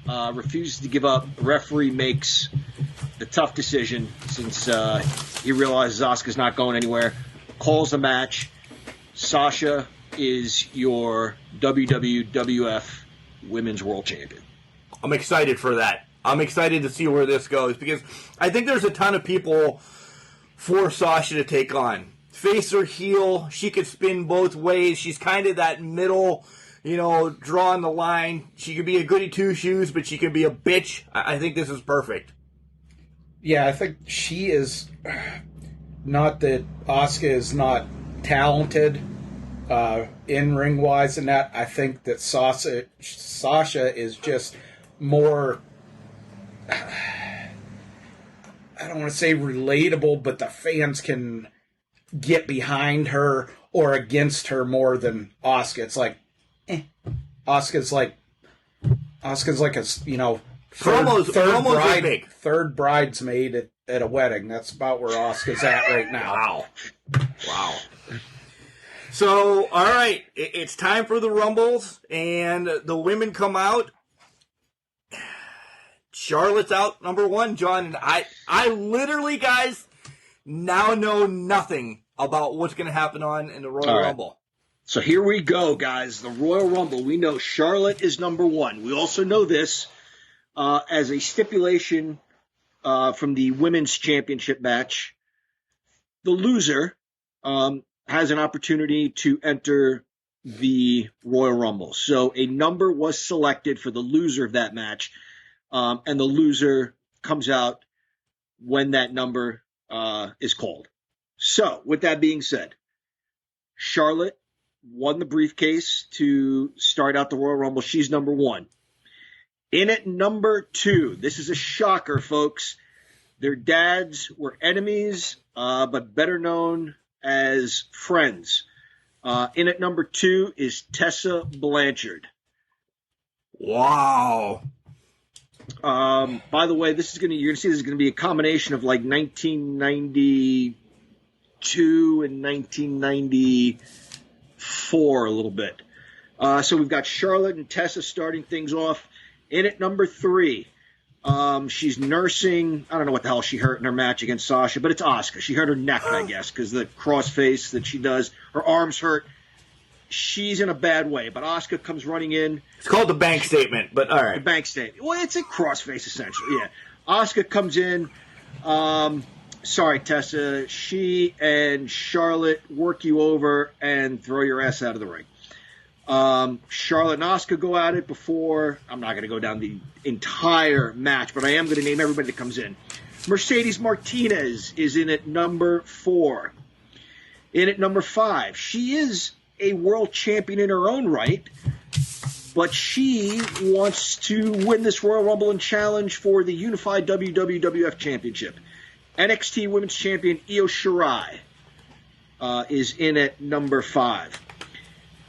Refuses to give up. The referee makes the tough decision since he realizes Asuka's not going anywhere. Calls the match. Sasha is your WWF Women's World Champion. I'm excited for that. I'm excited to see where this goes because I think there's a ton of people for Sasha to take on. Face or heel, she could spin both ways. She's kind of that middle, drawing the line. She could be a goody two-shoes, but she could be a bitch. I think this is perfect. Yeah, I think she is, not that Asuka is not talented in ring wise and that. I think that Sasha is just more, I don't want to say relatable, but the fans can get behind her or against her more than Asuka. It's like, Asuka's like a, third bridesmaid at a wedding. That's about where Asuka's at right now. Wow. So, all right, it's time for the Rumbles, and the women come out. Charlotte's out, number one, John. And I literally, guys, now know nothing about what's going to happen in the Royal Rumble. So here we go, guys. The Royal Rumble. We know Charlotte is number one. We also know this as a stipulation from the Women's Championship match. The loser has an opportunity to enter the Royal Rumble. So a number was selected for the loser of that match, and the loser comes out when that number is called. So, with that being said, Charlotte won the briefcase to start out the Royal Rumble. She's number one. In at number two, this is a shocker, folks. Their dads were enemies, but better known as friends. In at number two is Tessa Blanchard. Wow. By the way, you're gonna see this is gonna be a combination of like 1992 and 1994 a little bit. So we've got Charlotte and Tessa starting things off. In at number three, she's nursing. I don't know what the hell she hurt in her match against Sasha, but it's Asuka. She hurt her neck, I guess, because the crossface that she does. Her arms hurt. She's in a bad way, but Asuka comes running in. It's called the bank statement, but all right. The bank statement. Well, it's a crossface, essentially, yeah. Asuka comes in. Sorry, Tessa. She and Charlotte work you over and throw your ass out of the ring. Charlotte and Asuka go at it before. I'm not going to go down the entire match, but I am going to name everybody that comes in. Mercedes Martinez is in at number 4. In at number 5, she is a world champion in her own right, but she wants to win this Royal Rumble and challenge for the unified WWF Championship. NXT Women's Champion Io Shirai is in at number 5.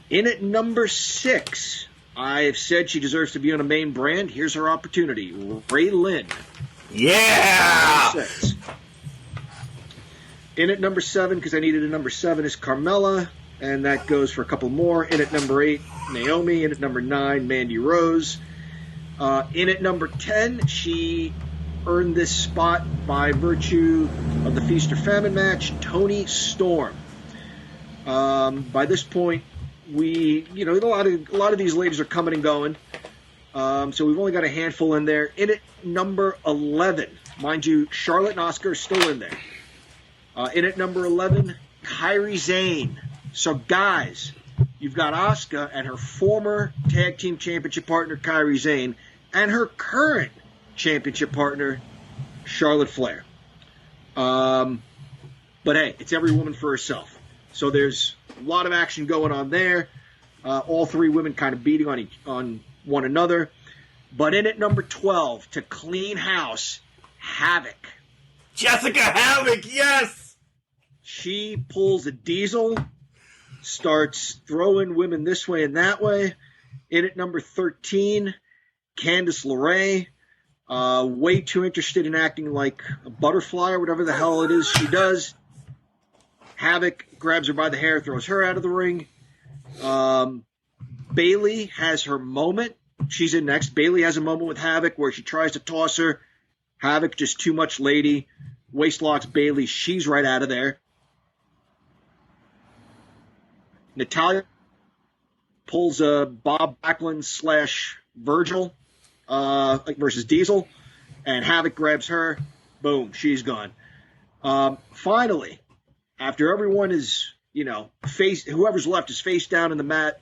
In at number 6, I have said she deserves to be on a main brand. Here's her opportunity. Ray Lynn. Yeah! In at number 7, because I needed a number 7, is Carmella, and that goes for a couple more. In at number 8, Naomi. In at number 9, Mandy Rose. In at number 10, she earned this spot by virtue of the Feast or Famine match, Toni Storm. By this point, a lot of these ladies are coming and going. So we've only got a handful in there. In at number 11, mind you, Charlotte and Asuka are still in there. In at number 11, Kairi Sane. So guys, you've got Asuka and her former tag team championship partner, Kairi Sane, and her current championship partner, Charlotte Flair. But hey, it's every woman for herself. So there's a lot of action going on there. All three women kind of beating on one another. But in at number 12, to clean house, Havoc. Jessica Havoc, yes! She pulls a Diesel, starts throwing women this way and that way. In at number 13, Candice LeRae. Way too interested in acting like a butterfly or whatever the hell it is she does. Havoc grabs her by the hair, throws her out of the ring. Bayley has her moment. She's in next. Bayley has a moment with Havoc where she tries to toss her. Havoc, just too much lady. Waist locks Bayley. She's right out of there. Natalya pulls a Bob Backlund / Virgil. versus Diesel, and Havoc grabs her. Boom, she's gone. Finally, after everyone is, whoever's left is face down in the mat,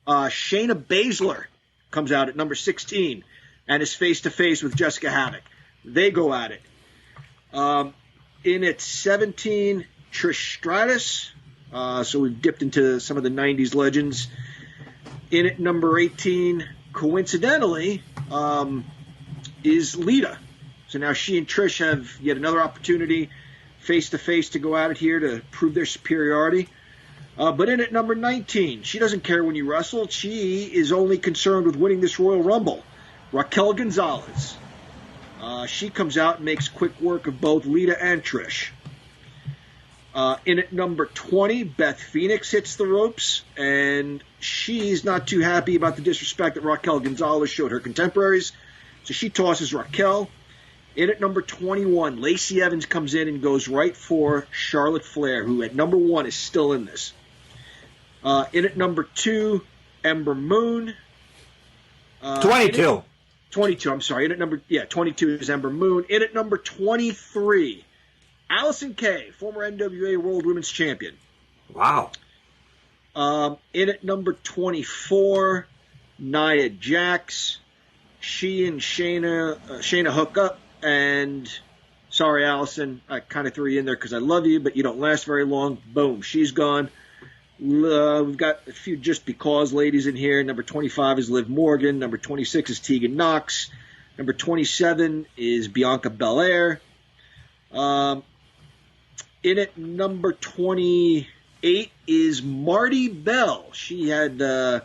Shayna Baszler comes out at number 16 and is face-to-face with Jessica Havoc. They go at it. In at 17, Trish Stratus. So we've dipped into some of the 90s legends. In at number 18, coincidentally, is Lita. So now she and Trish have yet another opportunity face-to-face to go at it here to prove their superiority. But in at number 19, she doesn't care when you wrestle. She is only concerned with winning this Royal Rumble. Raquel Gonzalez. She comes out and makes quick work of both Lita and Trish. In at number 20, Beth Phoenix hits the ropes, and she's not too happy about the disrespect that Raquel Gonzalez showed her contemporaries, so she tosses Raquel. In at number 21, Lacey Evans comes in and goes right for Charlotte Flair, who at number 1 is still in this. In at number 2, Ember Moon. 22. 22, I'm sorry. In at number 22 is Ember Moon. In at number 23, Allison Kay, former NWA World Women's Champion. Wow. In at number 24, Nia Jax. She and Shayna hook up, and sorry, Allison, I kind of threw you in there because I love you, but you don't last very long. Boom, she's gone. We've got a few just because ladies in here. Number 25 is Liv Morgan. Number 26 is Tegan Nox. Number 27 is Bianca Belair. In at number 28 is Marty Bell. She had a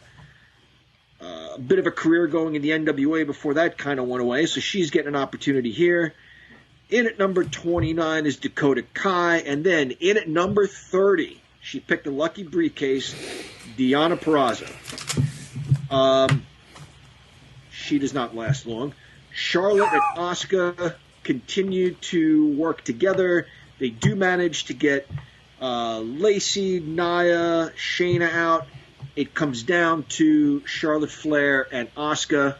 bit of a career going in the NWA before that kind of went away, so she's getting an opportunity here. In at number 29 is Dakota Kai. And then in at number 30, she picked a lucky briefcase, Deonna Purrazzo. She does not last long. Charlotte and Asuka continue to work together. They do manage to get Lacey, Nia, Shayna out. It comes down to Charlotte Flair and Asuka,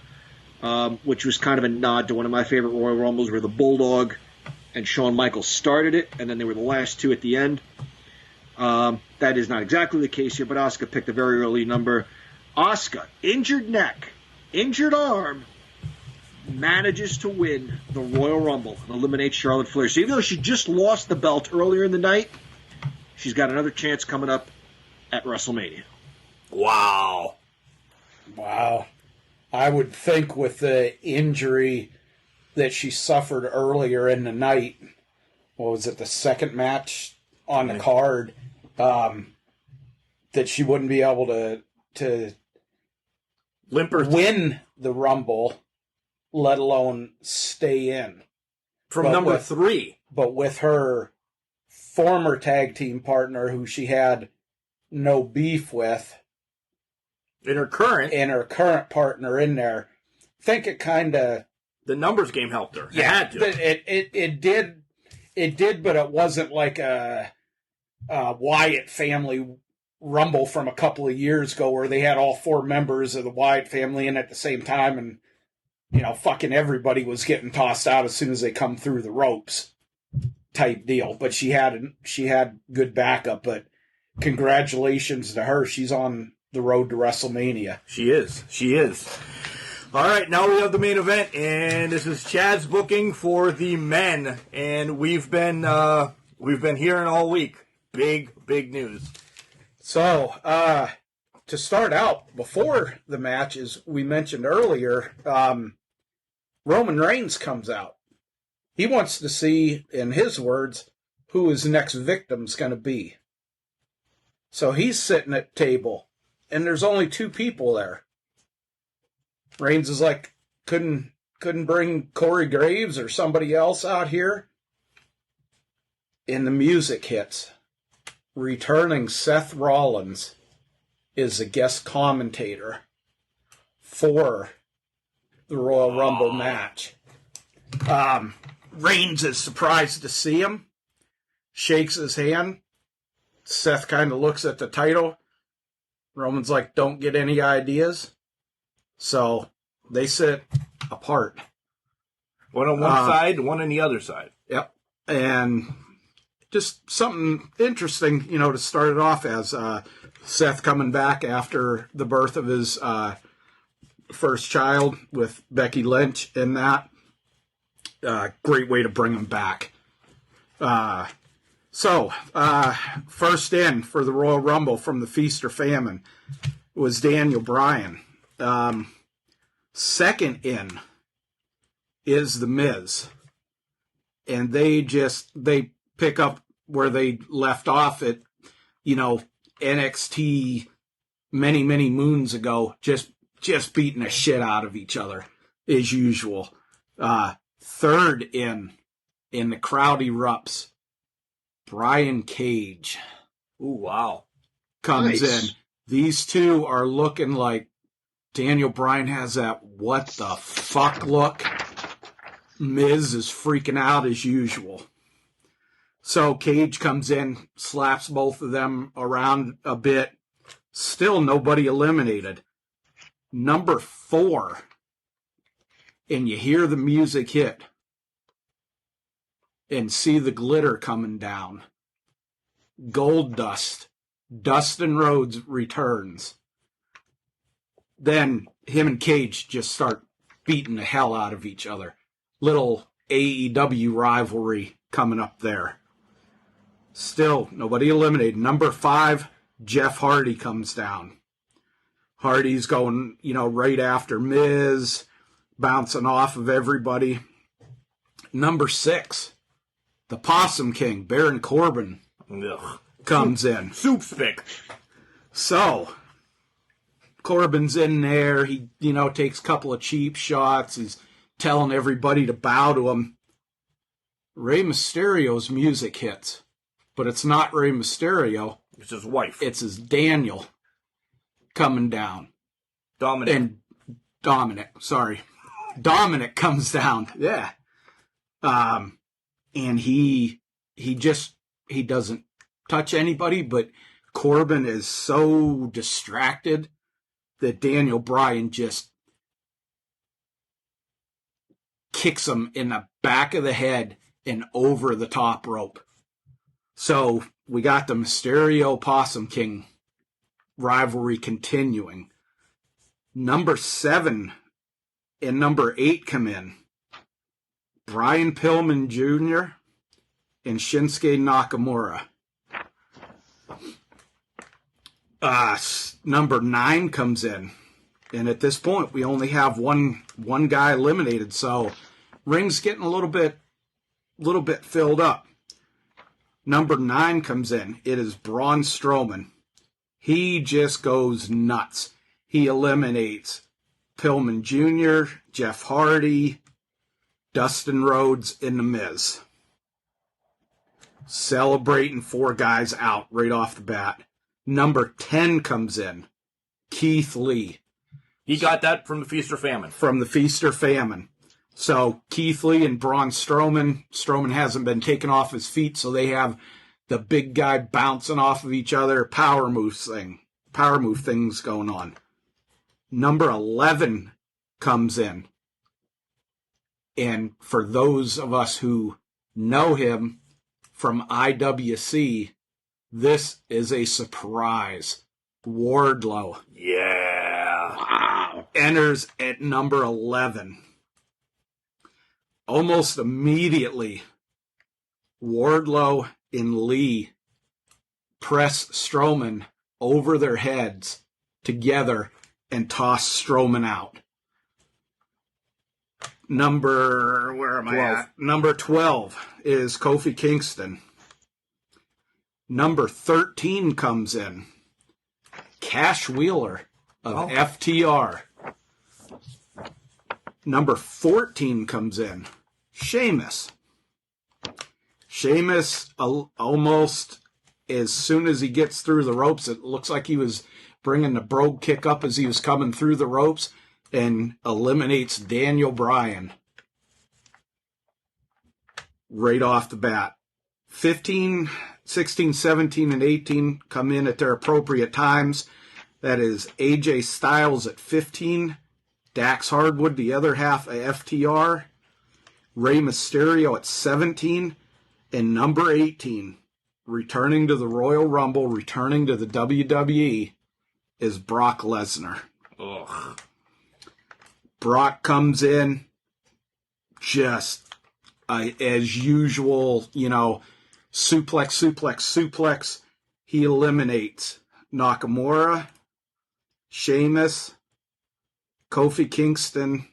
which was kind of a nod to one of my favorite Royal Rumbles where the Bulldog and Shawn Michaels started it, and then they were the last two at the end. That is not exactly the case here, but Asuka picked a very early number. Asuka, injured neck, injured arm, manages to win the Royal Rumble and eliminate Charlotte Flair. So even though she just lost the belt earlier in the night, she's got another chance coming up at WrestleMania. Wow. I would think with the injury that she suffered earlier in the night, what was it, the second match on the card, that she wouldn't be able to win the Rumble, let alone stay in. From number 3. But with her former tag team partner, who she had no beef with, in her current partner in there, I think it kind of... The numbers game helped her. Yeah, it had to. It did, but it wasn't like a Wyatt family Rumble from a couple of years ago where they had all 4 members of the Wyatt family in at the same time, and fucking everybody was getting tossed out as soon as they come through the ropes type deal. But she had good backup. But congratulations to her. She's on the road to WrestleMania. She is. All right, now we have the main event, and this is Chad's booking for the men, and we've been hearing all week big news. So to start out, before the match, as we mentioned earlier, Roman Reigns comes out. He wants to see, in his words, who his next victim's going to be. So he's sitting at the table, and there's only 2 people there. Reigns is like, couldn't bring Corey Graves or somebody else out here? And the music hits. Returning Seth Rollins is a guest commentator for the Royal Rumble match. Reigns is surprised to see him, shakes his hand. Seth kind of looks at the title. Roman's like, don't get any ideas. So they sit apart. One on one side, one on the other side. Yep. And just something interesting, to start it off as Seth coming back after the birth of his first child with Becky Lynch and that. Great way to bring him back. So, first in for the Royal Rumble from the Feast or Famine was Daniel Bryan. Second in is The Miz. And they pick up where they left off at, NXT many, many moons ago, just beating the shit out of each other as usual. Third in the crowd erupts, Brian Cage. Ooh, wow. Comes in. These two are looking like Daniel Bryan has that what the fuck look. Miz is freaking out as usual. So Cage comes in, slaps both of them around a bit. Still nobody eliminated. Number 4. And you hear the music hit. And see the glitter coming down. Gold Dust. Dustin Rhodes returns. Then him and Cage just start beating the hell out of each other. Little AEW rivalry coming up there. Still, nobody eliminated. Number 5, Jeff Hardy comes down. Hardy's going, right after Miz, bouncing off of everybody. Number 6, the Possum King, Baron Corbin, comes in. Soup spick. So, Corbin's in there. He, takes a couple of cheap shots. He's telling everybody to bow to him. Rey Mysterio's music hits. But it's not Rey Mysterio. It's his wife. It's his Daniel coming down. Dominic, sorry. Dominic comes down. Yeah. And he doesn't touch anybody, but Corbin is so distracted that Daniel Bryan just kicks him in the back of the head and over the top rope. So we got the Mysterio Possum King rivalry continuing. Number 7 and number 8 come in. Brian Pillman Jr. and Shinsuke Nakamura. Number 9 comes in. And at this point, we only have one guy eliminated. So ring's getting a little bit filled up. Number 9 comes in. It is Braun Strowman. He just goes nuts. He eliminates Pillman Jr., Jeff Hardy, Dustin Rhodes, and The Miz. Celebrating 4 guys out right off the bat. Number 10 comes in. Keith Lee. He got that from the Feast or Famine. From the Feast or Famine. So Keith Lee and Braun Strowman. Strowman hasn't been taken off his feet, so they have the big guy bouncing off of each other. Power move things going on. Number 11 comes in. And for those of us who know him from IWC, this is a surprise. Wardlow. Yeah. Wow. Enters at number 11. Almost immediately, Wardlow and Lee press Strowman over their heads together and toss Strowman out. Number 12 is Kofi Kingston. Number 13 comes in. Cash Wheeler of FTR. Number 14 comes in. Sheamus. Sheamus, almost as soon as he gets through the ropes, it looks like he was bringing the brogue kick up as he was coming through the ropes, and eliminates Daniel Bryan right off the bat. 15, 16, 17, and 18 come in at their appropriate times. That is AJ Styles at 15, Dax Hardwood, the other half of FTR. Rey Mysterio at 17. And number 18, returning to the Royal Rumble, returning to the WWE, is Brock Lesnar. Ugh. Brock comes in, just as usual, suplex. He eliminates Nakamura, Sheamus, Kofi Kingston,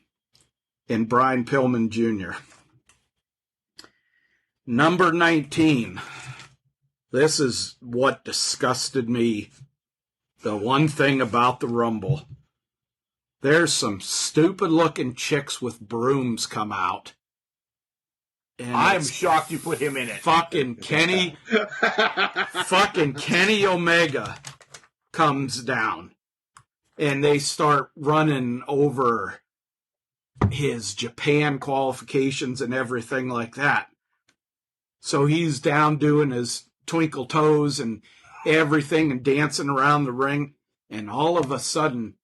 and Brian Pillman Jr. Number 19. This is what disgusted me. The one thing about the Rumble. There's some stupid-looking chicks with brooms come out. And I'm shocked you put him in it. Fucking Kenny Omega comes down. And they start running over his Japan qualifications and everything like that. So he's down doing his twinkle toes and everything and dancing around the ring. And all of a sudden,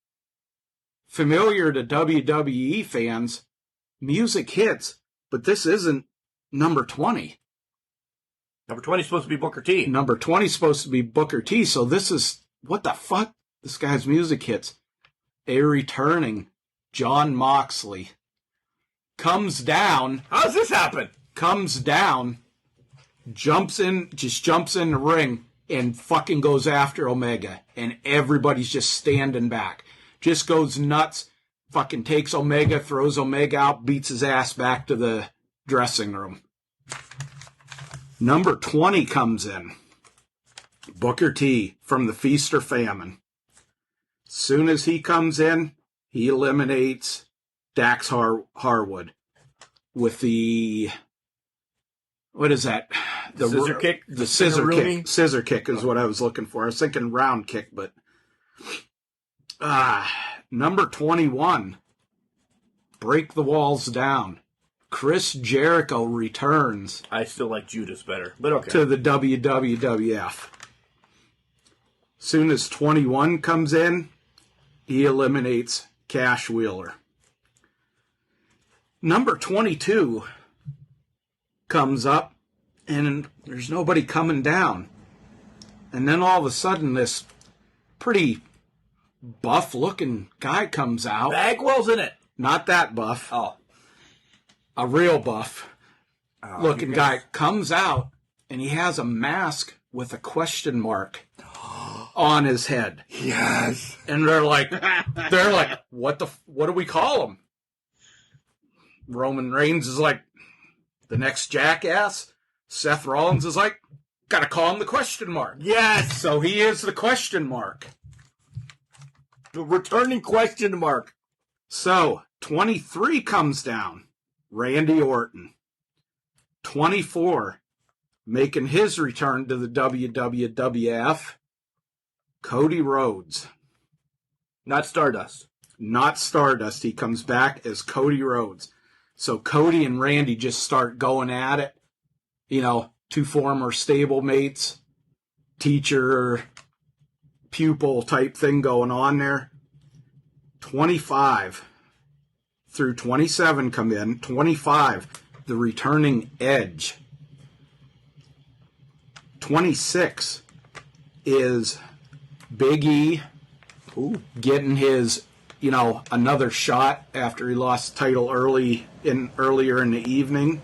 familiar to WWE fans, music hits, but this isn't number 20. Number 20 is supposed to be Booker T. Number 20 is supposed to be Booker T. So this is, what the fuck? This guy's music hits. A returning Jon Moxley comes down. How does this happen? Comes down, jumps in the ring, and fucking goes after Omega. And everybody's just standing back. Just goes nuts. Fucking takes Omega, throws Omega out, beats his ass back to the dressing room. Number 20 comes in. Booker T from the Feast or Famine. Soon as he comes in, he eliminates Dax Harwood with the, what is that? The scissor kick? The scissor kick. Scissor kick is what I was looking for. I was thinking round kick, but number 21, break the walls down. Chris Jericho returns. I still like Judas better, but okay. To the WWF. Soon as 21 comes in, he eliminates Cash Wheeler. Number 22 comes up, and there's nobody coming down. And then all of a sudden, this pretty buff-looking guy comes out. Bagwell's in it. Not that buff. Oh. A real buff-looking guy comes out, and he has a mask with a question mark on his head. Yes. And they're like, what do we call him? Roman Reigns is like, the next jackass. Seth Rollins is like, gotta call him the question mark. Yes. So he is the question mark. The returning question mark. So 23 comes down. Randy Orton. 24, making his return to the WWF. Cody Rhodes. Not Stardust. Not Stardust. He comes back as Cody Rhodes. So Cody and Randy just start going at it. You know, two former stablemates, teacher, pupil type thing going on there. 25 through 27 come in. 25, the returning Edge. 26 is Big E. Ooh. Getting his, another shot after he lost the title earlier in the evening.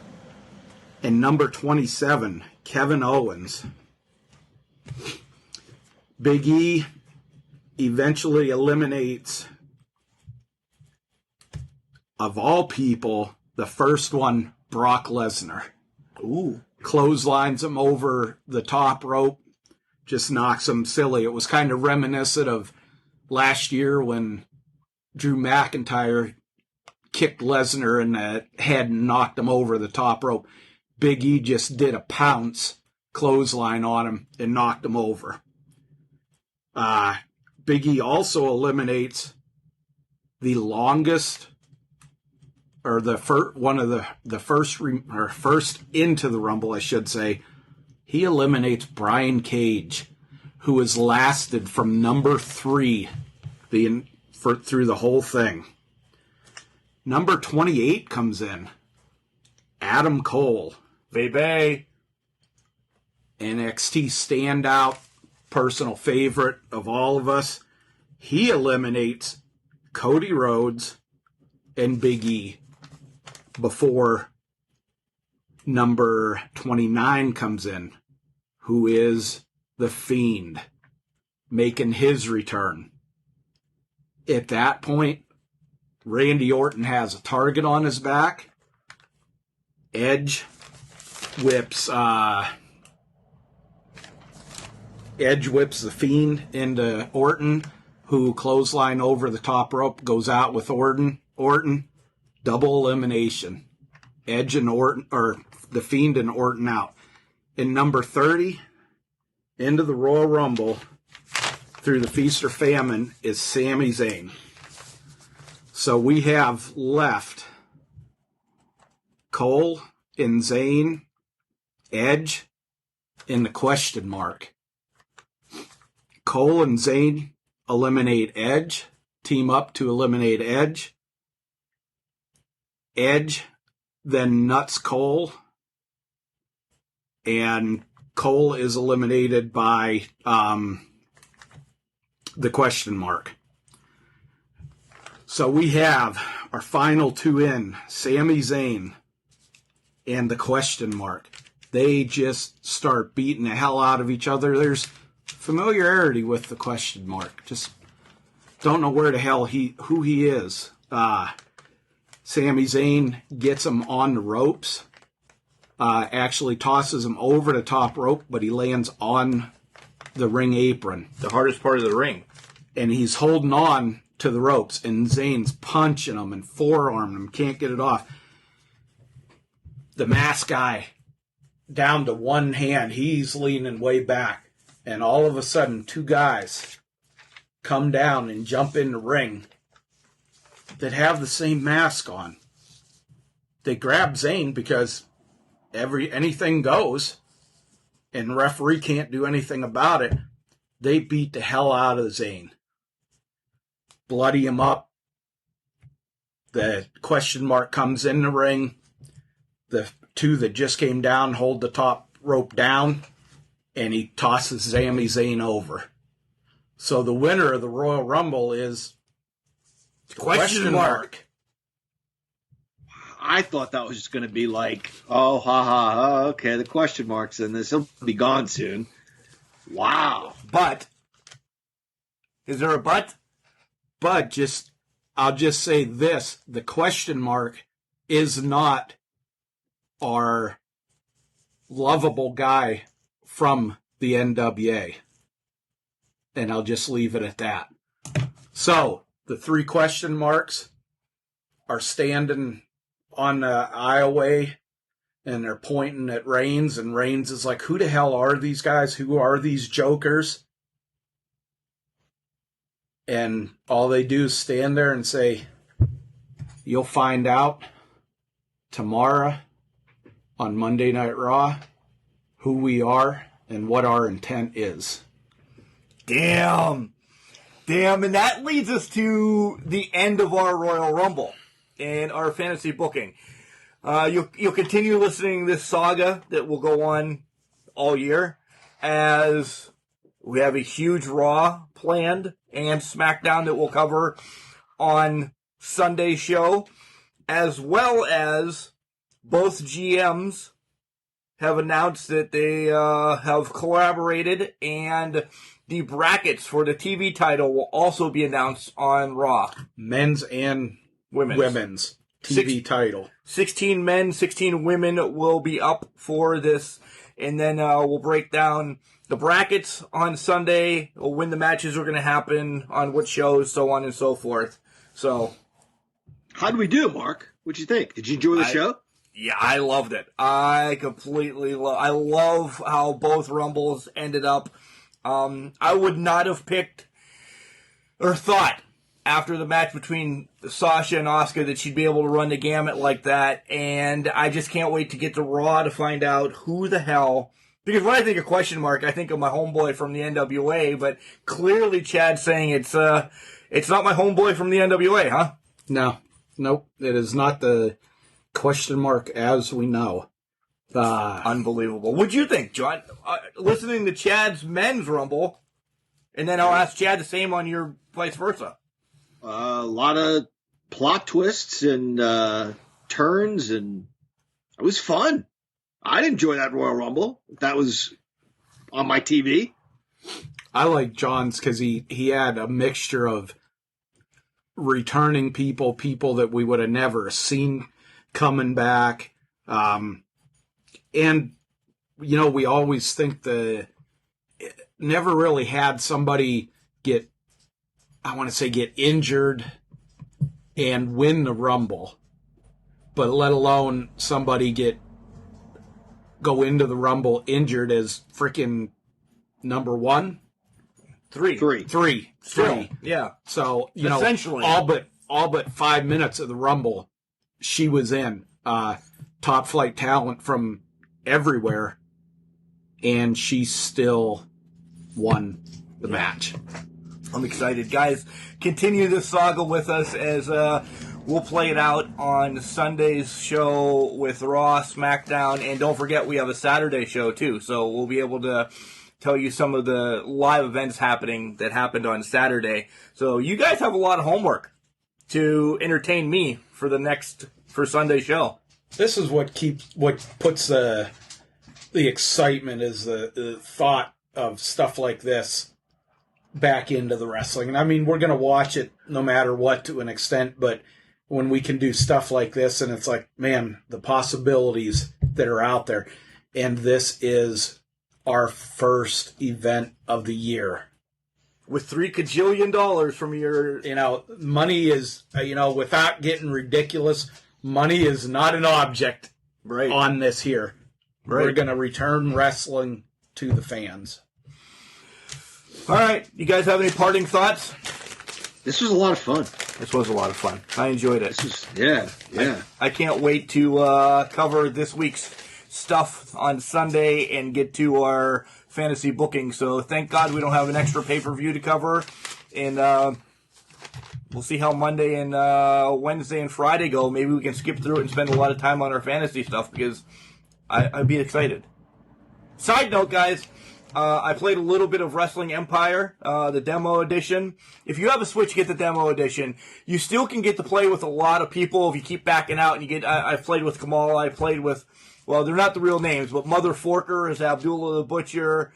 And number 27, Kevin Owens. Big E eventually eliminates, of all people, the first one, Brock Lesnar. Ooh. Clotheslines him over the top rope. Just knocks him silly. It was kind of reminiscent of last year when Drew McIntyre kicked Lesnar in the head and knocked him over the top rope. Big E just did a pounce clothesline on him and knocked him over. Big E also eliminates the longest, or first into the Rumble, I should say. He eliminates Brian Cage, who has lasted from number 3 through the whole thing. Number 28 comes in. Adam Cole. Baby. NXT standout, personal favorite of all of us. He eliminates Cody Rhodes and Big E before number 29 comes in, who is The Fiend, making his return. At that point, Randy Orton has a target on his back. Edge whips The Fiend into Orton, who clothesline over the top rope, goes out with Orton, double elimination. Edge and Orton, or The Fiend and Orton out. In number 30, into the Royal Rumble, through the Feast or Famine, is Sami Zayn. So we have left Cole and Zayn, Edge, in the question mark. Cole and Zayn eliminate Edge, team up to eliminate Edge. Edge then nuts Cole, and Cole is eliminated by the question mark. So we have our final two in, Sami Zayn and the question mark. They just start beating the hell out of each other. There's familiarity with the question mark. Just don't know where the hell who he is. Sami Zayn gets him on the ropes. Actually tosses him over the top rope, but he lands on the ring apron. The hardest part of the ring. And he's holding on to the ropes, and Zayn's punching him and forearming him. Can't get it off. The masked guy, down to one hand, he's leaning way back. And all of a sudden, two guys come down and jump in the ring that have the same mask on. They grab Zayn because anything goes, and the referee can't do anything about it. They beat the hell out of Zayn. Bloody him up. The question mark comes in the ring. The two that just came down hold the top rope down, and he tosses Sami Zayn over. So the winner of the Royal Rumble is question mark. I thought that was just going to be like, oh, okay, the question mark's in this. He'll be gone soon. Wow. But, is there a but? But I'll just say this. The question mark is not our lovable guy from the NWA. And I'll just leave it at that. So, the three question marks are standing on the aisleway, and they're pointing at Reigns, and Reigns is like, who the hell are these guys? Who are these jokers? And all they do is stand there and say, you'll find out tomorrow on Monday Night Raw who we are and what our intent is. Damn. And that leads us to the end of our Royal Rumble and our fantasy booking. You'll continue listening to this saga that will go on all year, as we have a huge Raw planned and SmackDown that we'll cover on Sunday's show, as well as both GMs have announced that they have collaborated, and the brackets for the TV title will also be announced on Raw. Men's and women's TV title. 16 men, 16 women will be up for this, and then we'll break down the brackets on Sunday, when the matches are going to happen, on what shows, so on and so forth. So, how did we do, Mark? What'd you think? Did you enjoy the show? Yeah, I loved it. I completely I love how both Rumbles ended up. I would not have picked or thought after the match between Sasha and Asuka that she'd be able to run the gamut like that, and I just can't wait to get to Raw to find out who the hell. Because when I think of question mark, I think of my homeboy from the NWA, but clearly Chad's saying it's not my homeboy from the NWA, huh? No. Nope, it is not the question mark as we know. Unbelievable. What'd you think, John? Listening to Chad's men's rumble, and then I'll ask Chad the same on your vice versa. A lot of plot twists and turns, and it was fun. I'd enjoy that Royal Rumble if that was on my TV. I like John's because he had a mixture of returning people that we would have never seen coming back. And, you know, we always think never really had somebody get injured and win the Rumble, but let alone somebody go into the Rumble injured as freaking number one. Three. Yeah. So, you know, essentially all but 5 minutes of the Rumble, she was in. Top flight talent from everywhere, and she still won the match. I'm excited. Guys, continue this saga with us as we'll play it out on Sunday's show with Raw, SmackDown, and don't forget we have a Saturday show too, so we'll be able to tell you some of the live events that happened on Saturday. So you guys have a lot of homework to entertain me for Sunday's show. This is what puts the excitement, is the thought of stuff like this back into the wrestling. And I mean, we're going to watch it no matter what to an extent, but when we can do stuff like this, and it's like, man, the possibilities that are out there. And this is our first event of the year. With $3 kajillion from your... You know, money is, without getting ridiculous, money is not an object on this here. Right. We're going to return wrestling to the fans. All right. You guys have any parting thoughts? This was a lot of fun. This was a lot of fun. I enjoyed it. Yeah. I can't wait to cover this week's stuff on Sunday and get to our fantasy booking. So thank God we don't have an extra pay-per-view to cover. And we'll see how Monday and Wednesday and Friday go. Maybe we can skip through it and spend a lot of time on our fantasy stuff because I'd be excited. Side note, guys, I played a little bit of Wrestling Empire, the demo edition. If you have a Switch, get the demo edition. You still can get to play with a lot of people if you keep backing out. And you get. I've played with Kamal. I played with, well, they're not the real names, but Mother Forker is Abdullah the Butcher.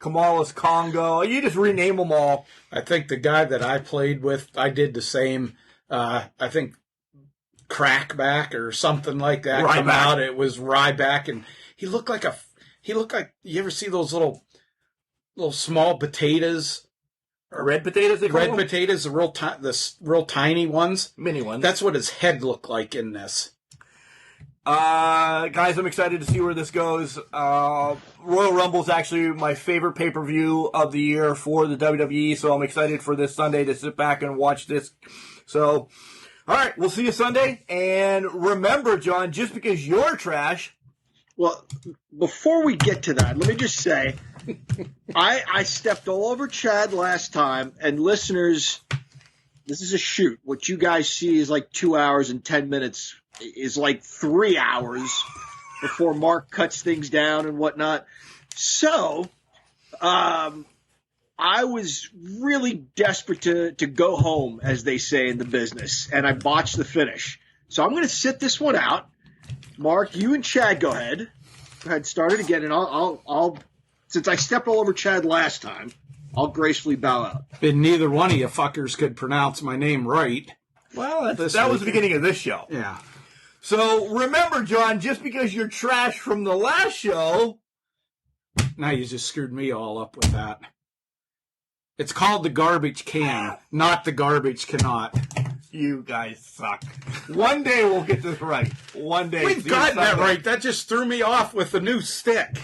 Kamal is Congo. You just rename them all. I think the guy that I played with, I did the same. I think Crackback or something like that come out. It was Ryback, and he looked like you ever see those little small potatoes? Red potatoes? Red potatoes, the real tiny ones. Mini ones. That's what his head looked like in this. Guys, I'm excited to see where this goes. Royal Rumble is actually my favorite pay-per-view of the year for the WWE, so I'm excited for this Sunday to sit back and watch this. So, all right, we'll see you Sunday. And remember, John, just because you're trash... Well, before we get to that, let me just say, I stepped all over Chad last time, and listeners, this is a shoot. What you guys see is like 2 hours and 10 minutes is like 3 hours before Mark cuts things down and whatnot. So, I was really desperate to go home, as they say in the business, and I botched the finish. So I'm going to sit this one out. Mark, you and Chad go ahead. Go ahead, start it again, and I'll since I stepped all over Chad last time, I'll gracefully bow out. And neither one of you fuckers could pronounce my name right. Well, that was the beginning of this show. Yeah. So remember, John, just because you're trash from the last show... Now you just screwed me all up with that. It's called the garbage can, not the garbage cannot. You guys suck. One day we'll get this right. One day. We've gotten that right. That just threw me off with the new stick.